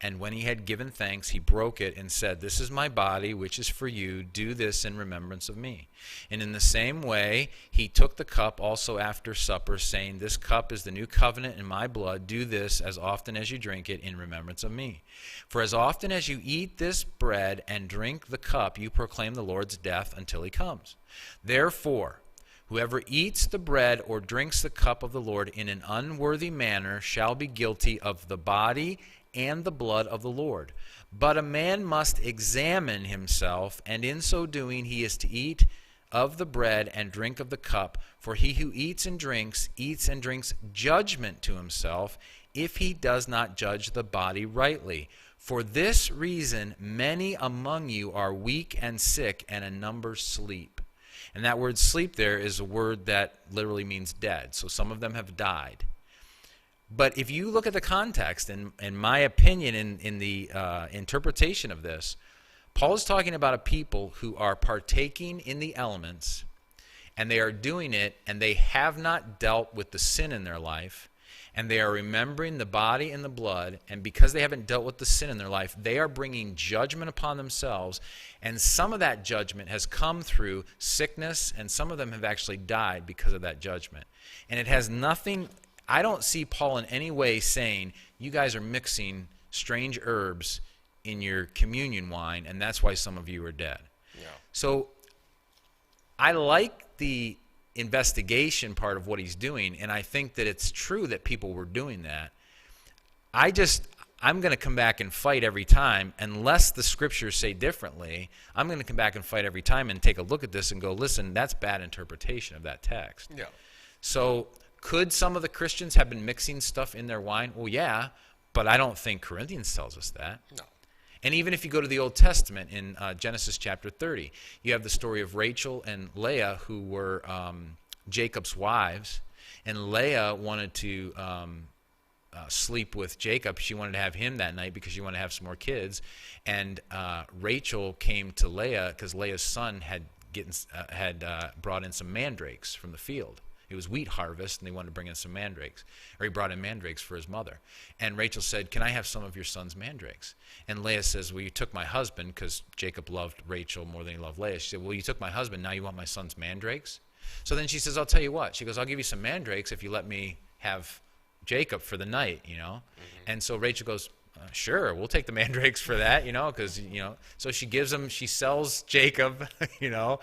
and when he had given thanks, he broke it and said, this is my body, which is for you. Do this in remembrance of me. And in the same way, he took the cup also after supper, saying, this cup is the new covenant in my blood. Do this as often as you drink it in remembrance of me. For as often as you eat this bread and drink the cup, you proclaim the Lord's death until he comes. Therefore, whoever eats the bread or drinks the cup of the Lord in an unworthy manner shall be guilty of the body and the blood of the Lord. But a man must examine himself, and in so doing he is to eat of the bread and drink of the cup. For he who eats and drinks judgment to himself, if he does not judge the body rightly. For this reason many among you are weak and sick, and a number sleep. And that word sleep there is a word that literally means dead. So some of them have died. But if you look at the context, and in my opinion, in the interpretation of this, Paul is talking about a people who are partaking in the elements, and they are doing it, and they have not dealt with the sin in their life, and they are remembering the body and the blood, and because they haven't dealt with the sin in their life, they are bringing judgment upon themselves, and some of that judgment has come through sickness, and some of them have actually died because of that judgment. And it has nothing, I don't see Paul in any way saying, you guys are mixing strange herbs in your communion wine, and that's why some of you are dead. Yeah. So I like the investigation part of what he's doing, and I think that it's true that people were doing that. I'm going to come back and fight every time, unless the scriptures say differently. I'm going to come back and fight every time and take a look at this and go, listen, that's bad interpretation of that text. Yeah. So could some of the Christians have been mixing stuff in their wine? Well, yeah, but I don't think Corinthians tells us that. No. And even if you go to the Old Testament in Genesis chapter 30, you have the story of Rachel and Leah, who were Jacob's wives. And Leah wanted to sleep with Jacob. She wanted to have him that night because she wanted to have some more kids. And Rachel came to Leah because Leah's son had brought in some mandrakes from the field. It was wheat harvest, and they wanted to bring in some mandrakes. Or he brought in mandrakes for his mother. And Rachel said, can I have some of your son's mandrakes? And Leah says, well, you took my husband, because Jacob loved Rachel more than he loved Leah. She said, well, you took my husband, now you want my son's mandrakes? So then she says, I'll tell you what. She goes, I'll give you some mandrakes if you let me have Jacob for the night, you know? Mm-hmm. And so Rachel goes, sure, we'll take the mandrakes for that, you know, because, you know. So she gives him, she sells Jacob, you know,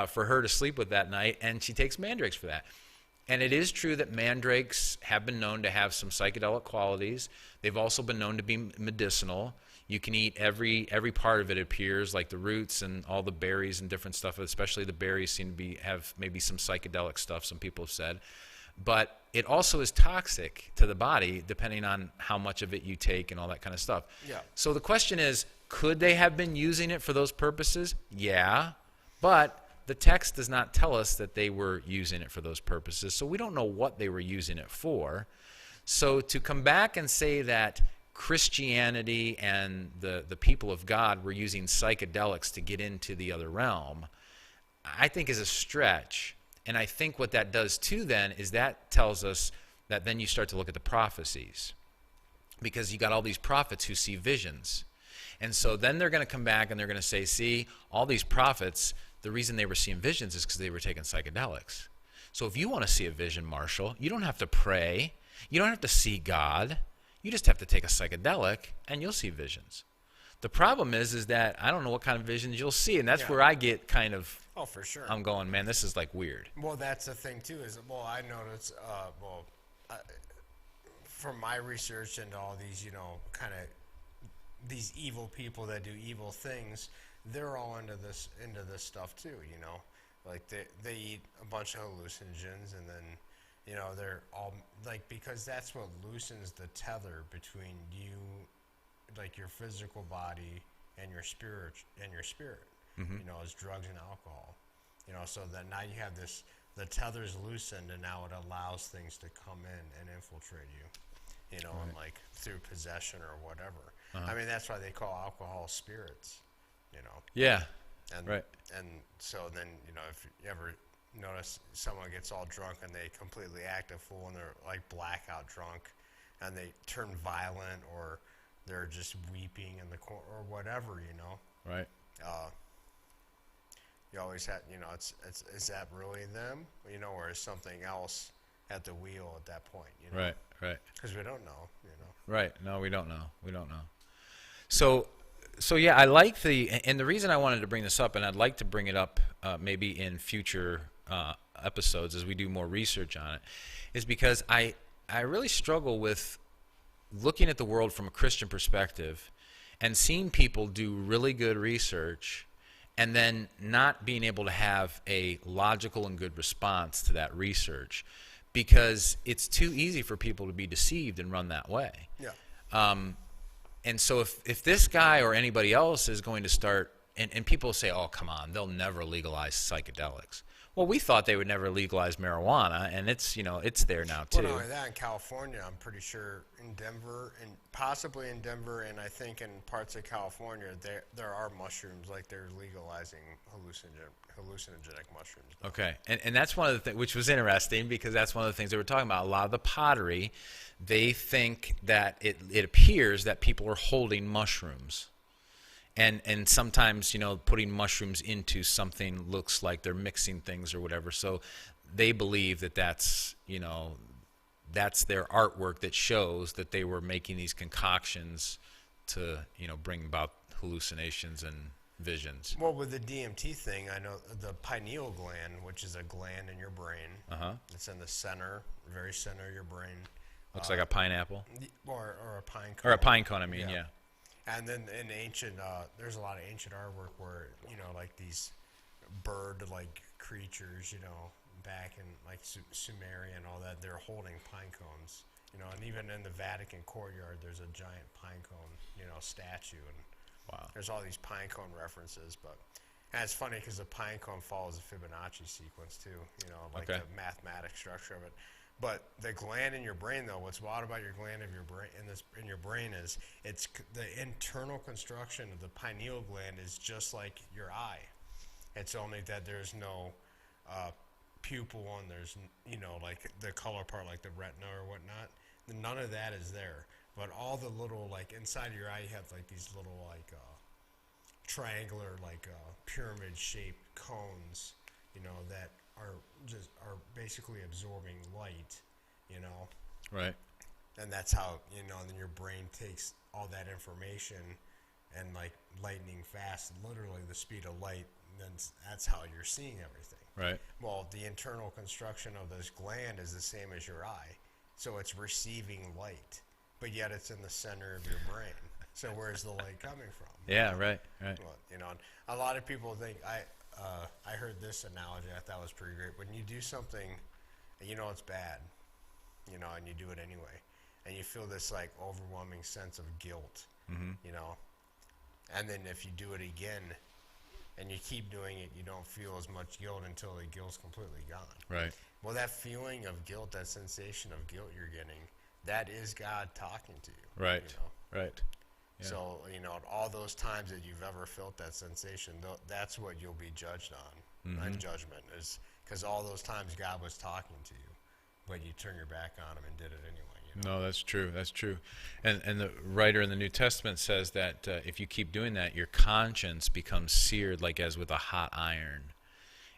for her to sleep with that night, and she takes mandrakes for that. And it is true that mandrakes have been known to have some psychedelic qualities. They've also been known to be medicinal. You can eat every part of it, appears, like the roots and all the berries and different stuff, especially the berries seem to have maybe some psychedelic stuff, some people have said. But it also is toxic to the body, depending on how much of it you take and all that kind of stuff. Yeah. So the question is, could they have been using it for those purposes? Yeah. But the text does not tell us that they were using it for those purposes, so we don't know what they were using it for. So to come back and say that Christianity and the people of God were using psychedelics to get into the other realm, I think is a stretch. And I think what that does too then is that tells us that then you start to look at the prophecies, because you got all these prophets who see visions. And so then they're going to come back and they're going to say, see, all these prophets, the reason they were seeing visions is because they were taking psychedelics. So if you want to see a vision, Marshall, you don't have to pray. You don't have to see God. You just have to take a psychedelic and you'll see visions. The problem is that I don't know what kind of visions you'll see, and that's where I get kind of, oh, for sure. I'm going, man, this is like weird. Well, that's the thing too, is, well, I noticed, from my research into all these, you know, kind of these evil people that do evil things, they're all into this stuff too, you know. Like they eat a bunch of hallucinogens, and then, you know, they're all like, because that's what loosens the tether between you, like your physical body and your spirit, mm-hmm. you know, is drugs and alcohol, you know. So that now you have this, the tether's loosened, and now it allows things to come in and infiltrate you, you know, right. And like through possession or whatever. I mean, that's why they call alcohol spirits, you know. Yeah. And, Right. And so then, you know, if you ever notice someone gets all drunk and they completely act a fool and they're like blackout drunk and they turn violent or they're just weeping in the corner or whatever, you know. Right. You always have, you know, is that really them, you know, or is something else at the wheel at that point, you know? Right. Right. Because we don't know, you know. Right. No, we don't know. We don't know. So yeah, I like and the reason I wanted to bring this up, and I'd like to bring it up maybe in future episodes as we do more research on it, is because I really struggle with looking at the world from a Christian perspective and seeing people do really good research and then not being able to have a logical and good response to that research, because it's too easy for people to be deceived and run that way. Yeah. And so if this guy or anybody else is going to start, and people say, oh, come on, they'll never legalize psychedelics. Well, we thought they would never legalize marijuana, and it's, you know, it's there now too. Well, not only that, in California, I'm pretty sure in Denver, and possibly in Denver, and I think in parts of California, there are mushrooms, like they're legalizing hallucinogenic mushrooms. Okay, and that's one of the things, which was interesting, because that's one of the things they were talking about. A lot of the pottery, they think that it appears that people are holding mushrooms. And sometimes, you know, putting mushrooms into something looks like they're mixing things or whatever. So they believe that that's, you know, that's their artwork that shows that they were making these concoctions to, you know, bring about hallucinations and visions. Well, with the DMT thing, I know the pineal gland, which is a gland in your brain. It's in the center, very center of your brain. Looks like a pineapple. Or a pine cone. Or a pine cone, I mean, yeah. And then in ancient, there's a lot of ancient artwork where, you know, like these bird-like creatures, you know, back in like Sumeria and all that, they're holding pine cones, you know, and even in the Vatican courtyard, there's a giant pine cone, you know, statue, and wow, there's all these pine cone references. But and it's funny because the pine cone follows the Fibonacci sequence too, you know, like the mathematic structure of it. But the gland in your brain, though, what's wild about your gland of your brain in your brain is it's the internal construction of the pineal gland is just like your eye. It's only that there's no pupil and there's, you know, like the color part, like the retina or whatnot. None of that is there. But all the little, like inside of your eye, you have like these little like triangular, like pyramid-shaped cones, you know, that are basically absorbing light, you know. Right. And that's how, you know, then your brain takes all that information and like lightning fast, literally the speed of light, then that's how you're seeing everything. Right. Well, the internal construction of this gland is the same as your eye. So it's receiving light, but yet it's in the center of your brain. So where's the light coming from? Yeah, right, right. Well, you know, a lot of people think, I heard this analogy I thought was pretty great. When you do something and you know it's bad, you know, and you do it anyway, and you feel this like overwhelming sense of guilt, you know, and then if you do it again and you keep doing it, you don't feel as much guilt until the guilt's completely gone. Right. Well, that feeling of guilt, that sensation of guilt you're getting, that is God talking to you. Right. You know? Right. Yeah. So, you know, all those times that you've ever felt that sensation, that's what you'll be judged on, on judgment, is because all those times God was talking to you, but you turn your back on him and did it anyway. You know? No, that's true. That's true. And the writer in the New Testament says that if you keep doing that, your conscience becomes seared like as with a hot iron.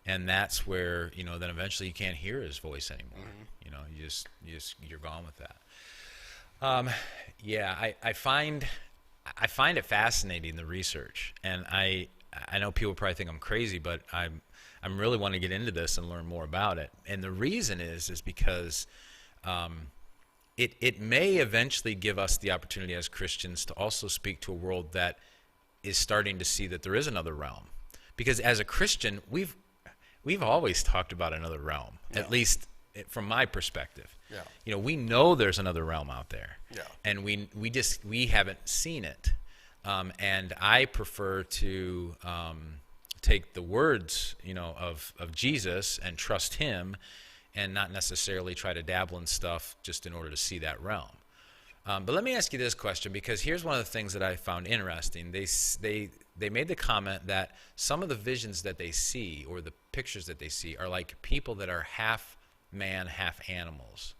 And that's where, you know, then eventually you can't hear his voice anymore. You know, you're gone with that. Yeah, I find it fascinating, the research, and I know people probably think I'm crazy, but I'm really want to get into this and learn more about it. And the reason is because it may eventually give us the opportunity as Christians to also speak to a world that is starting to see that there is another realm. Because as a Christian, we've always talked about another realm, at least from my perspective. Yeah. You know, we know there's another realm out there. Yeah. And we haven't seen it. And I prefer to take the words, you know, of Jesus and trust him, and not necessarily try to dabble in stuff just in order to see that realm. But let me ask you this question, because here's one of the things that I found interesting. They made the comment that some of the visions that they see, or the pictures that they see, are like people that are half man, half animals.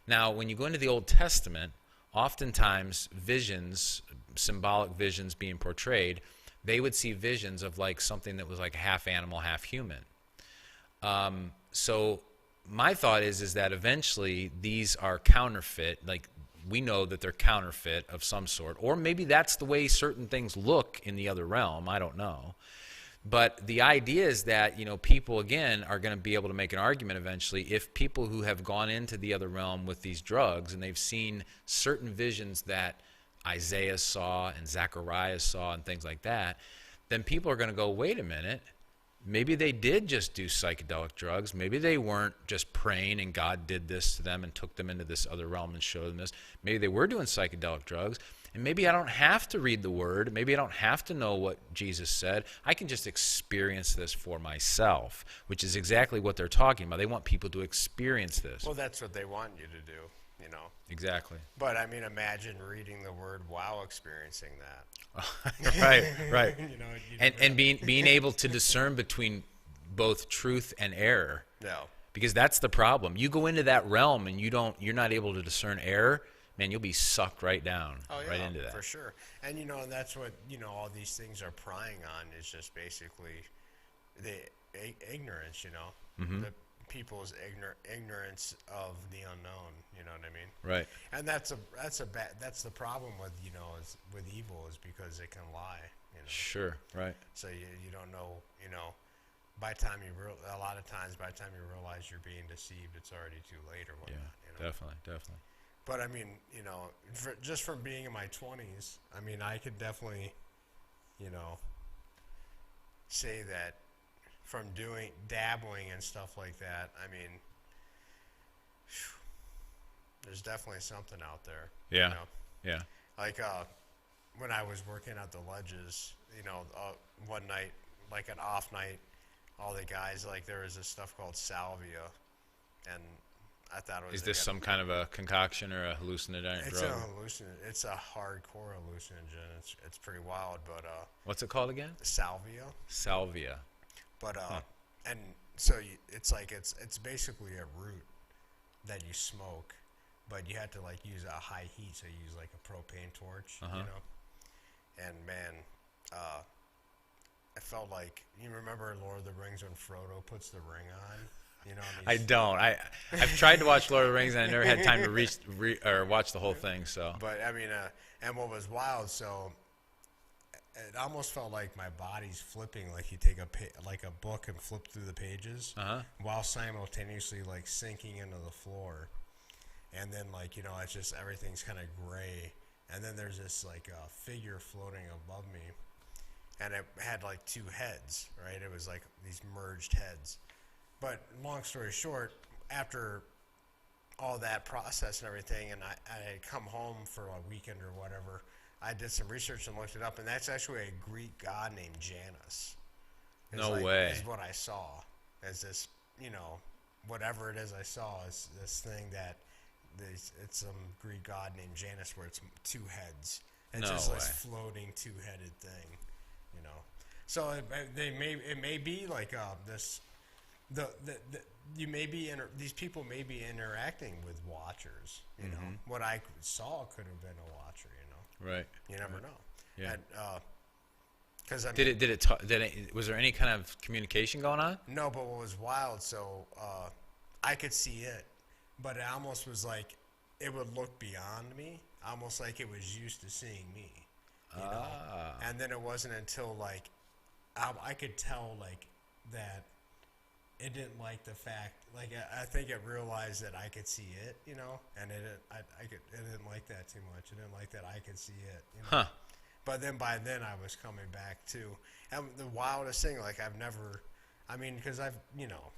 Now, when you go into the Old Testament, oftentimes visions, symbolic visions being portrayed, they would see visions of like something that was like half animal, half human. So my thought is that eventually these are counterfeit. Like, we know that they're counterfeit of some sort, or maybe that's the way certain things look in the other realm. I don't know. But the idea is that, you know, people, again, are going to be able to make an argument eventually if people who have gone into the other realm with these drugs and they've seen certain visions that Isaiah saw and Zechariah saw and things like that, then people are going to go, wait a minute, maybe they did just do psychedelic drugs. Maybe they weren't just praying and God did this to them and took them into this other realm and showed them this. Maybe they were doing psychedelic drugs. And maybe I don't have to read the word. Maybe I don't have to know what Jesus said. I can just experience this for myself, which is exactly what they're talking about. They want people to experience this. Well, that's what they want you to do, you know. Exactly. But, I mean, imagine reading the word while experiencing that. Right. You know, And being able to discern between both truth and error. No. Because that's the problem. You go into that realm and you're not able to discern error. Man, you'll be sucked right down, right into that. For sure. And, you know, and that's what, you know, all these things are prying on, is just basically the ignorance, you know, the people's ignorance of the unknown, you know what I mean? Right. And that's the problem with, you know, with evil, is because it can lie, you know. Sure, right. So you don't know, you know, by the time a lot of times, by the time you realize you're being deceived, it's already too late or whatnot. Yeah, you know? definitely. But I mean, you know, just from being in my 20s, I mean, I could definitely, you know, say that from dabbling and stuff like that, I mean, there's definitely something out there. Yeah. You know? Yeah. Like when I was working at the Ledges, you know, one night, like an off night, all the guys, like, there was this stuff called salvia, and I thought it was. Is this some kind of a concoction or a hallucinogenic It's drug? It's a hardcore hallucinogen. It's pretty wild, but What's it called again? salvia. Salvia. But and so it's like it's basically a root that you smoke, but you have to like use a high heat, so you use like a propane torch, you know. And man, I felt like, you remember Lord of the Rings when Frodo puts the ring on. You know, I don't. I've tried to watch Lord of the Rings and I never had time to watch the whole thing. So. But I mean, and what was wild, so it almost felt like my body's flipping, like you take a book and flip through the pages, while simultaneously like sinking into the floor, and then like, you know, it's just everything's kind of gray, and then there's this like figure floating above me, and it had like two heads, right? It was like these merged heads. But long story short, after all that process and everything, and I had come home for a weekend or whatever, I did some research and looked it up, and that's actually a Greek god named Janus. No way. Is what I saw. As this, you know, whatever it is I saw is this thing that it's some Greek god named Janus, where it's two heads. It's just this floating two-headed thing, you know. So it may be like this. These people may be interacting with watchers, you know. What I saw could have been a watcher, you know. Right. You never know. Yeah. And, 'cause I mean, was there any kind of communication going on? no, but what was wild, so I could see it, but it almost was like it would look beyond me, almost like it was used to seeing me, you know. And then it wasn't until like I could tell like that it didn't like the fact, like I think it realized that I could see it, you know, and it didn't like that too much. It didn't like that I could see it, you know. But then by then I was coming back too. And the wildest thing, like because I've, you know,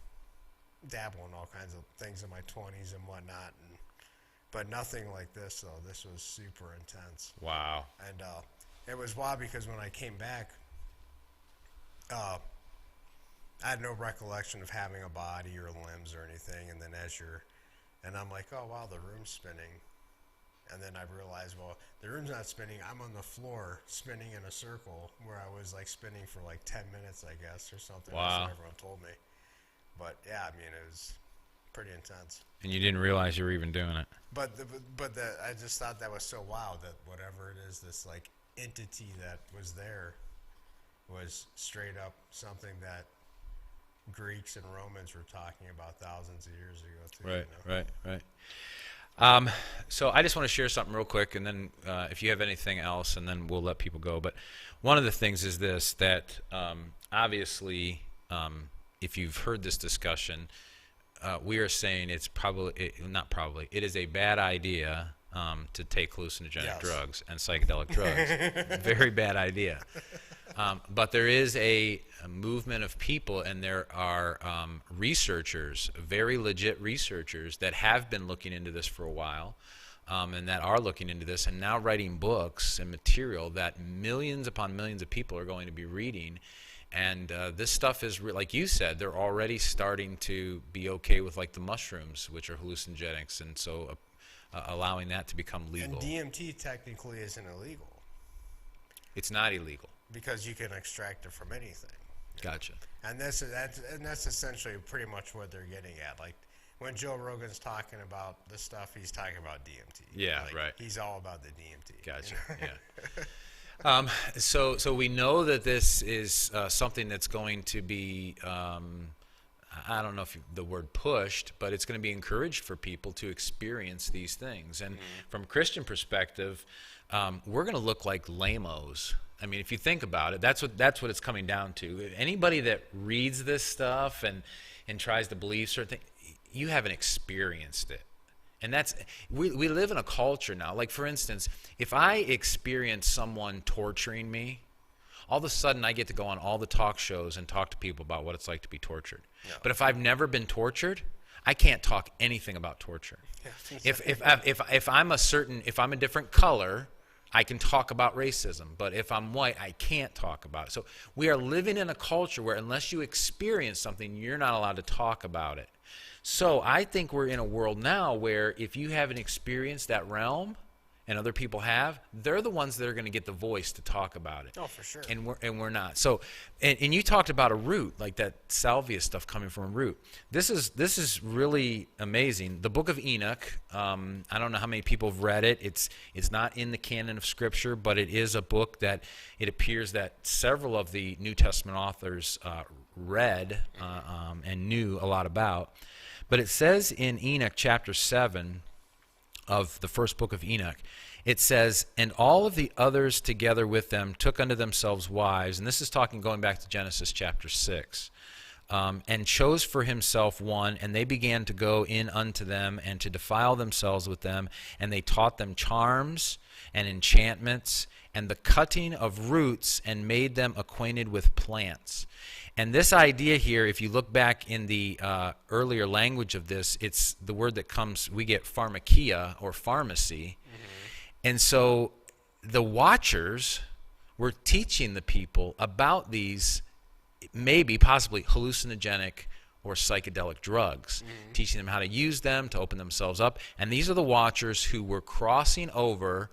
dabbled in all kinds of things in my 20s and whatnot, but nothing like this though. This was super intense. Wow. And it was wild because when I came back, I had no recollection of having a body or limbs or anything, and then and I'm like, oh wow, the room's spinning, And then I realized, well, the room's not spinning. I'm on the floor spinning in a circle where I was like spinning for like 10 minutes, I guess, or something. Wow. That's what everyone told me. But yeah, I mean, it was pretty intense. And you didn't realize you were even doing it. But I just thought that was so wild that whatever it is, this like entity that was there was straight up something that Greeks and Romans were talking about thousands of years ago too. Right, you know? right. So I just want to share something real quick, and then if you have anything else, and then we'll let people go. But one of the things is this, that obviously, if you've heard this discussion, we are saying it's it is a bad idea to take hallucinogenic drugs and psychedelic drugs. Very bad idea. But there is a movement of people, and there are researchers, very legit researchers, that have been looking into this for a while, and that are looking into this, and now writing books and material that millions upon millions of people are going to be reading. And this stuff is, like you said, they're already starting to be okay with like the mushrooms, which are hallucinogenics, and so allowing that to become legal. And DMT technically isn't illegal. It's not illegal. Because you can extract it from anything. Gotcha. And that's essentially pretty much what they're getting at. Like when Joe Rogan's talking about this stuff, he's talking about DMT. Yeah, like, right. He's all about the DMT. Gotcha. Yeah. So we know that this is something that's going to be, I don't know if the word pushed, but it's going to be encouraged for people to experience these things. And from a Christian perspective, we're going to look like lamos. I mean, if you think about it, that's what it's coming down to. Anybody that reads this stuff and tries to believe certain things, you haven't experienced it. And that's, we live in a culture now. Like, for instance, if I experience someone torturing me, all of a sudden I get to go on all the talk shows and talk to people about what it's like to be tortured. Yeah. But if I've never been tortured, I can't talk anything about torture. Yeah. If I'm a different color, I can talk about racism, but if I'm white, I can't talk about it. So we are living in a culture where unless you experience something, you're not allowed to talk about it. So I think we're in a world now where if you haven't experienced that realm, and other people have, they're the ones that are going to get the voice to talk about it. Oh, for sure. And we're not. So, and you talked about a root, like that salvia stuff coming from a root. This is really amazing. The Book of Enoch. I don't know how many people have read it. It's not in the canon of Scripture, but it is a book that it appears that several of the New Testament authors read and knew a lot about. But it says in Enoch chapter 7 of the first book of Enoch, it says, and all of the others together with them took unto themselves wives, and this is going back to Genesis chapter 6, and chose for himself one, and they began to go in unto them and to defile themselves with them, and they taught them charms and enchantments and the cutting of roots, and made them acquainted with plants. And this idea here, if you look back in the earlier language of this, it's the word that comes, we get pharmakia or pharmacy. Mm-hmm. And so the watchers were teaching the people about these maybe possibly hallucinogenic or psychedelic drugs, teaching them how to use them to open themselves up. And these are the watchers who were crossing over,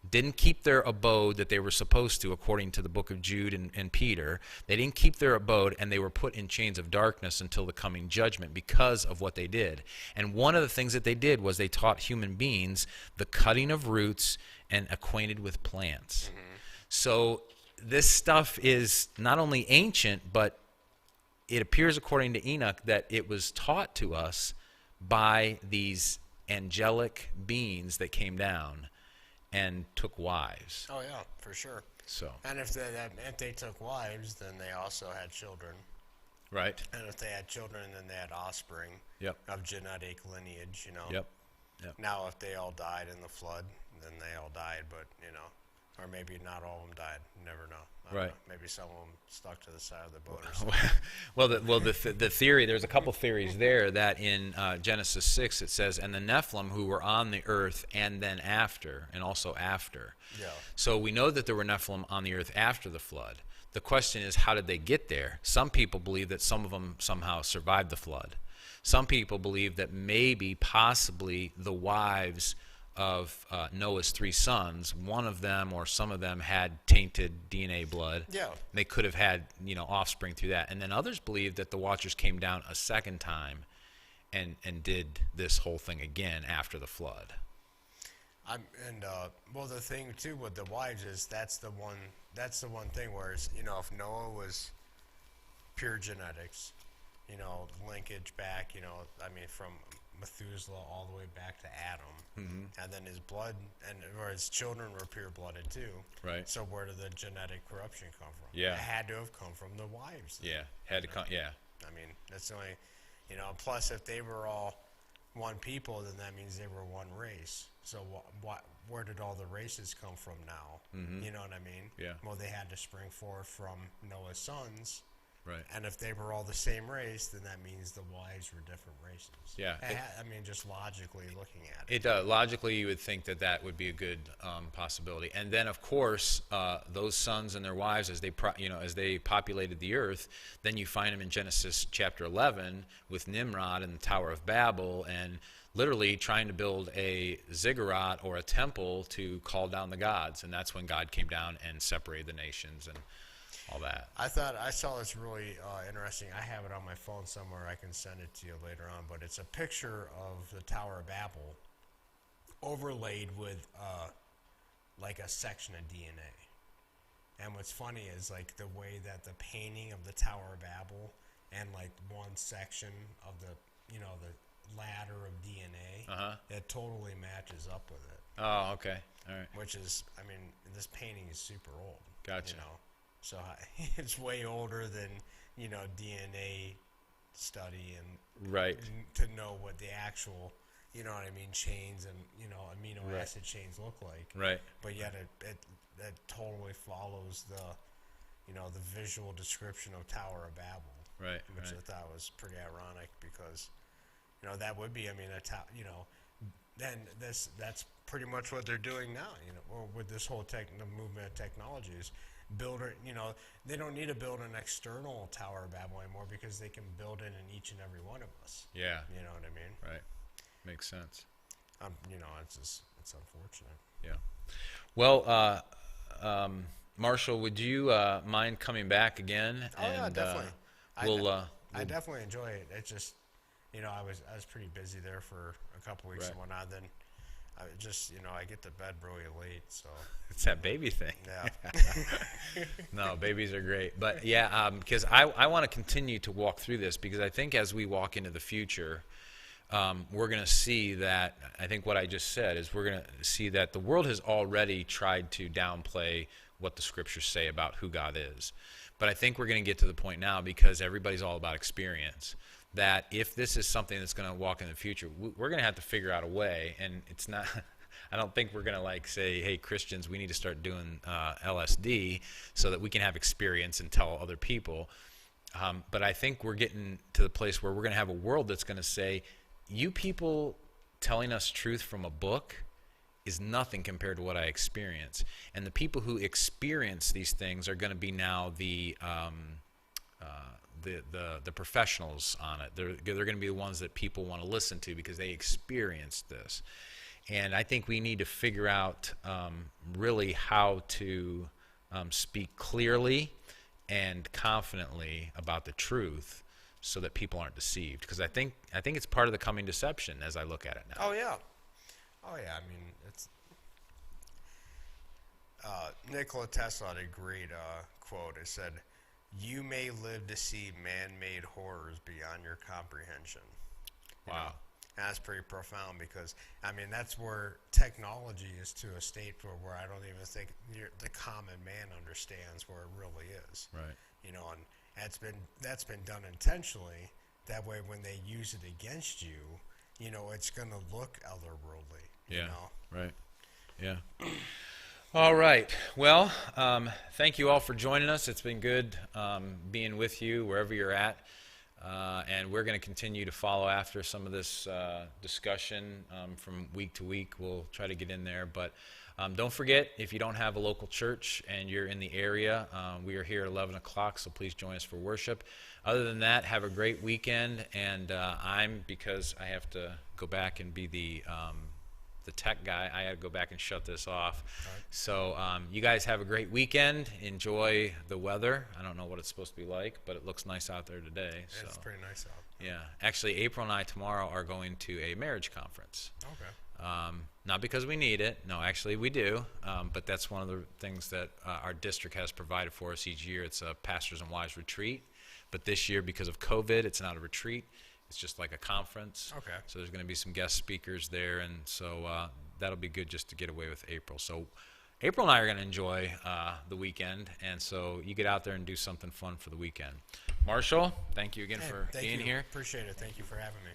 didn't keep their abode that they were supposed to, according to the book of Jude and Peter. They didn't keep their abode, and they were put in chains of darkness until the coming judgment because of what they did. And one of the things that they did was they taught human beings the cutting of roots and acquainted with plants. Mm-hmm. So this stuff is not only ancient, but it appears according to Enoch that it was taught to us by these angelic beings that came down and took wives. Oh yeah, for sure. So. And if they took wives, then they also had children. Right. And if they had children, then they had offspring. Yep. Of genetic lineage, you know. Yep. Now, if they all died in the flood, then they all died, but you know, or maybe not all of them died. You never know. Right. Know. Maybe some of them stuck to the side of the boat or something. the theory, there's a couple theories there that in Genesis 6 it says, and the Nephilim who were on the earth and then after, and also after. Yeah. So we know that there were Nephilim on the earth after the flood. The question is, how did they get there? Some people believe that some of them somehow survived the flood. Some people believe that maybe, possibly, the wives of Noah's 3 sons, one of them or some of them had tainted DNA blood. Yeah. They could have had, offspring through that. And then others believe that the Watchers came down a second time and did this whole thing again after the flood. Well, the thing too with the wives is that's the one thing where it's, if Noah was pure genetics, linkage back, from Methuselah all the way back to Adam, and then his blood or his children were pure blooded too. Right. So where did the genetic corruption come from? Yeah. It had to have come from the wives. Yeah, had to come. Yeah. That's the only, Plus, if they were all one people, then that means they were one race. So where did all the races come from now? You know what I mean? Yeah. Well, they had to spring forth from Noah's sons. Right. And if they were all the same race, then that means the wives were different races. Yeah. Just logically looking at it. Logically, you would think that would be a good possibility. And then, of course, those sons and their wives, as they populated the earth, then you find them in Genesis chapter 11 with Nimrod and the Tower of Babel, and literally trying to build a ziggurat or a temple to call down the gods. And that's when God came down and separated the nations and all that. I saw this really interesting. I have it on my phone somewhere. I can send it to you later on. But it's a picture of the Tower of Babel overlaid with like a section of DNA. And what's funny is like the way that the painting of the Tower of Babel and like one section of the the ladder of DNA, it totally matches up with it. Oh, okay. All right. Which is, this painting is super old. Gotcha. So it's way older than, DNA study and right to know what the actual, chains and, amino acid chains look like. Right. But yet it totally follows the, the visual description of Tower of Babel. Right. Which I thought was pretty ironic because, that would be, then that's pretty much what they're doing now, with this whole the movement of technology is they don't need to build an external Tower of Babel anymore because they can build it in each and every one of us. Yeah. You know what I mean? Right. Makes sense. It's unfortunate. Yeah. Well, Marshall, would you mind coming back again? Oh, yeah, definitely. I We'll definitely enjoy it. It's just, I was pretty busy there for a couple weeks and whatnot. Then I just, I get to bed really late, so. It's that baby thing. Yeah. No, babies are great. But yeah, because I want to continue to walk through this because I think as we walk into the future, we're going to see that, I think what I just said is we're going to see that the world has already tried to downplay what the scriptures say about who God is. But I think we're going to get to the point now because everybody's all about experience. That if this is something that's going to walk in the future, we're going to have to figure out a way, and it's not, I don't think we're going to say, hey, Christians, we need to start doing LSD so that we can have experience and tell other people. But I think we're getting to the place where we're going to have a world that's going to say, you people telling us truth from a book is nothing compared to what I experience. And the people who experience these things are going to be now the professionals on it. They're going to be the ones that people want to listen to because they experienced this. And I think we need to figure out really how to speak clearly and confidently about the truth so that people aren't deceived. Because I think it's part of the coming deception as I look at it now. Oh, yeah. It's Nikola Tesla had a great quote. It said, "You may live to see man-made horrors beyond your comprehension." Wow. And that's pretty profound because, that's where technology is to a state where I don't even think the common man understands where it really is. Right. And that's been done intentionally. That way, when they use it against you, it's going to look otherworldly. Yeah. Right. Yeah. All right. Well, thank you all for joining us. It's been good being with you wherever you're at. And we're going to continue to follow after some of this discussion from week to week. We'll try to get in there. But don't forget, if you don't have a local church and you're in the area, we are here at 11 o'clock, so please join us for worship. Other than that, have a great weekend. And because I have to go back and be the the tech guy. I had to go back and shut this off. All right. So you guys have a great weekend. Enjoy the weather. I don't know what it's supposed to be like, but it looks nice out there today. Yeah, So it's pretty nice out. yeah, actually, April and I tomorrow are going to a marriage conference. Okay. Not because we need it. No, actually we do. But that's one of the things that our district has provided for us each year. It's a pastors and wives retreat. But this year, because of COVID, it's not a retreat. It's just like a conference. Okay. So there's going to be some guest speakers there, and so that'll be good just to get away with April. So April and I are going to enjoy the weekend, and so you get out there and do something fun for the weekend. Marshall, thank you again for being here. Appreciate it. Thank you for having me.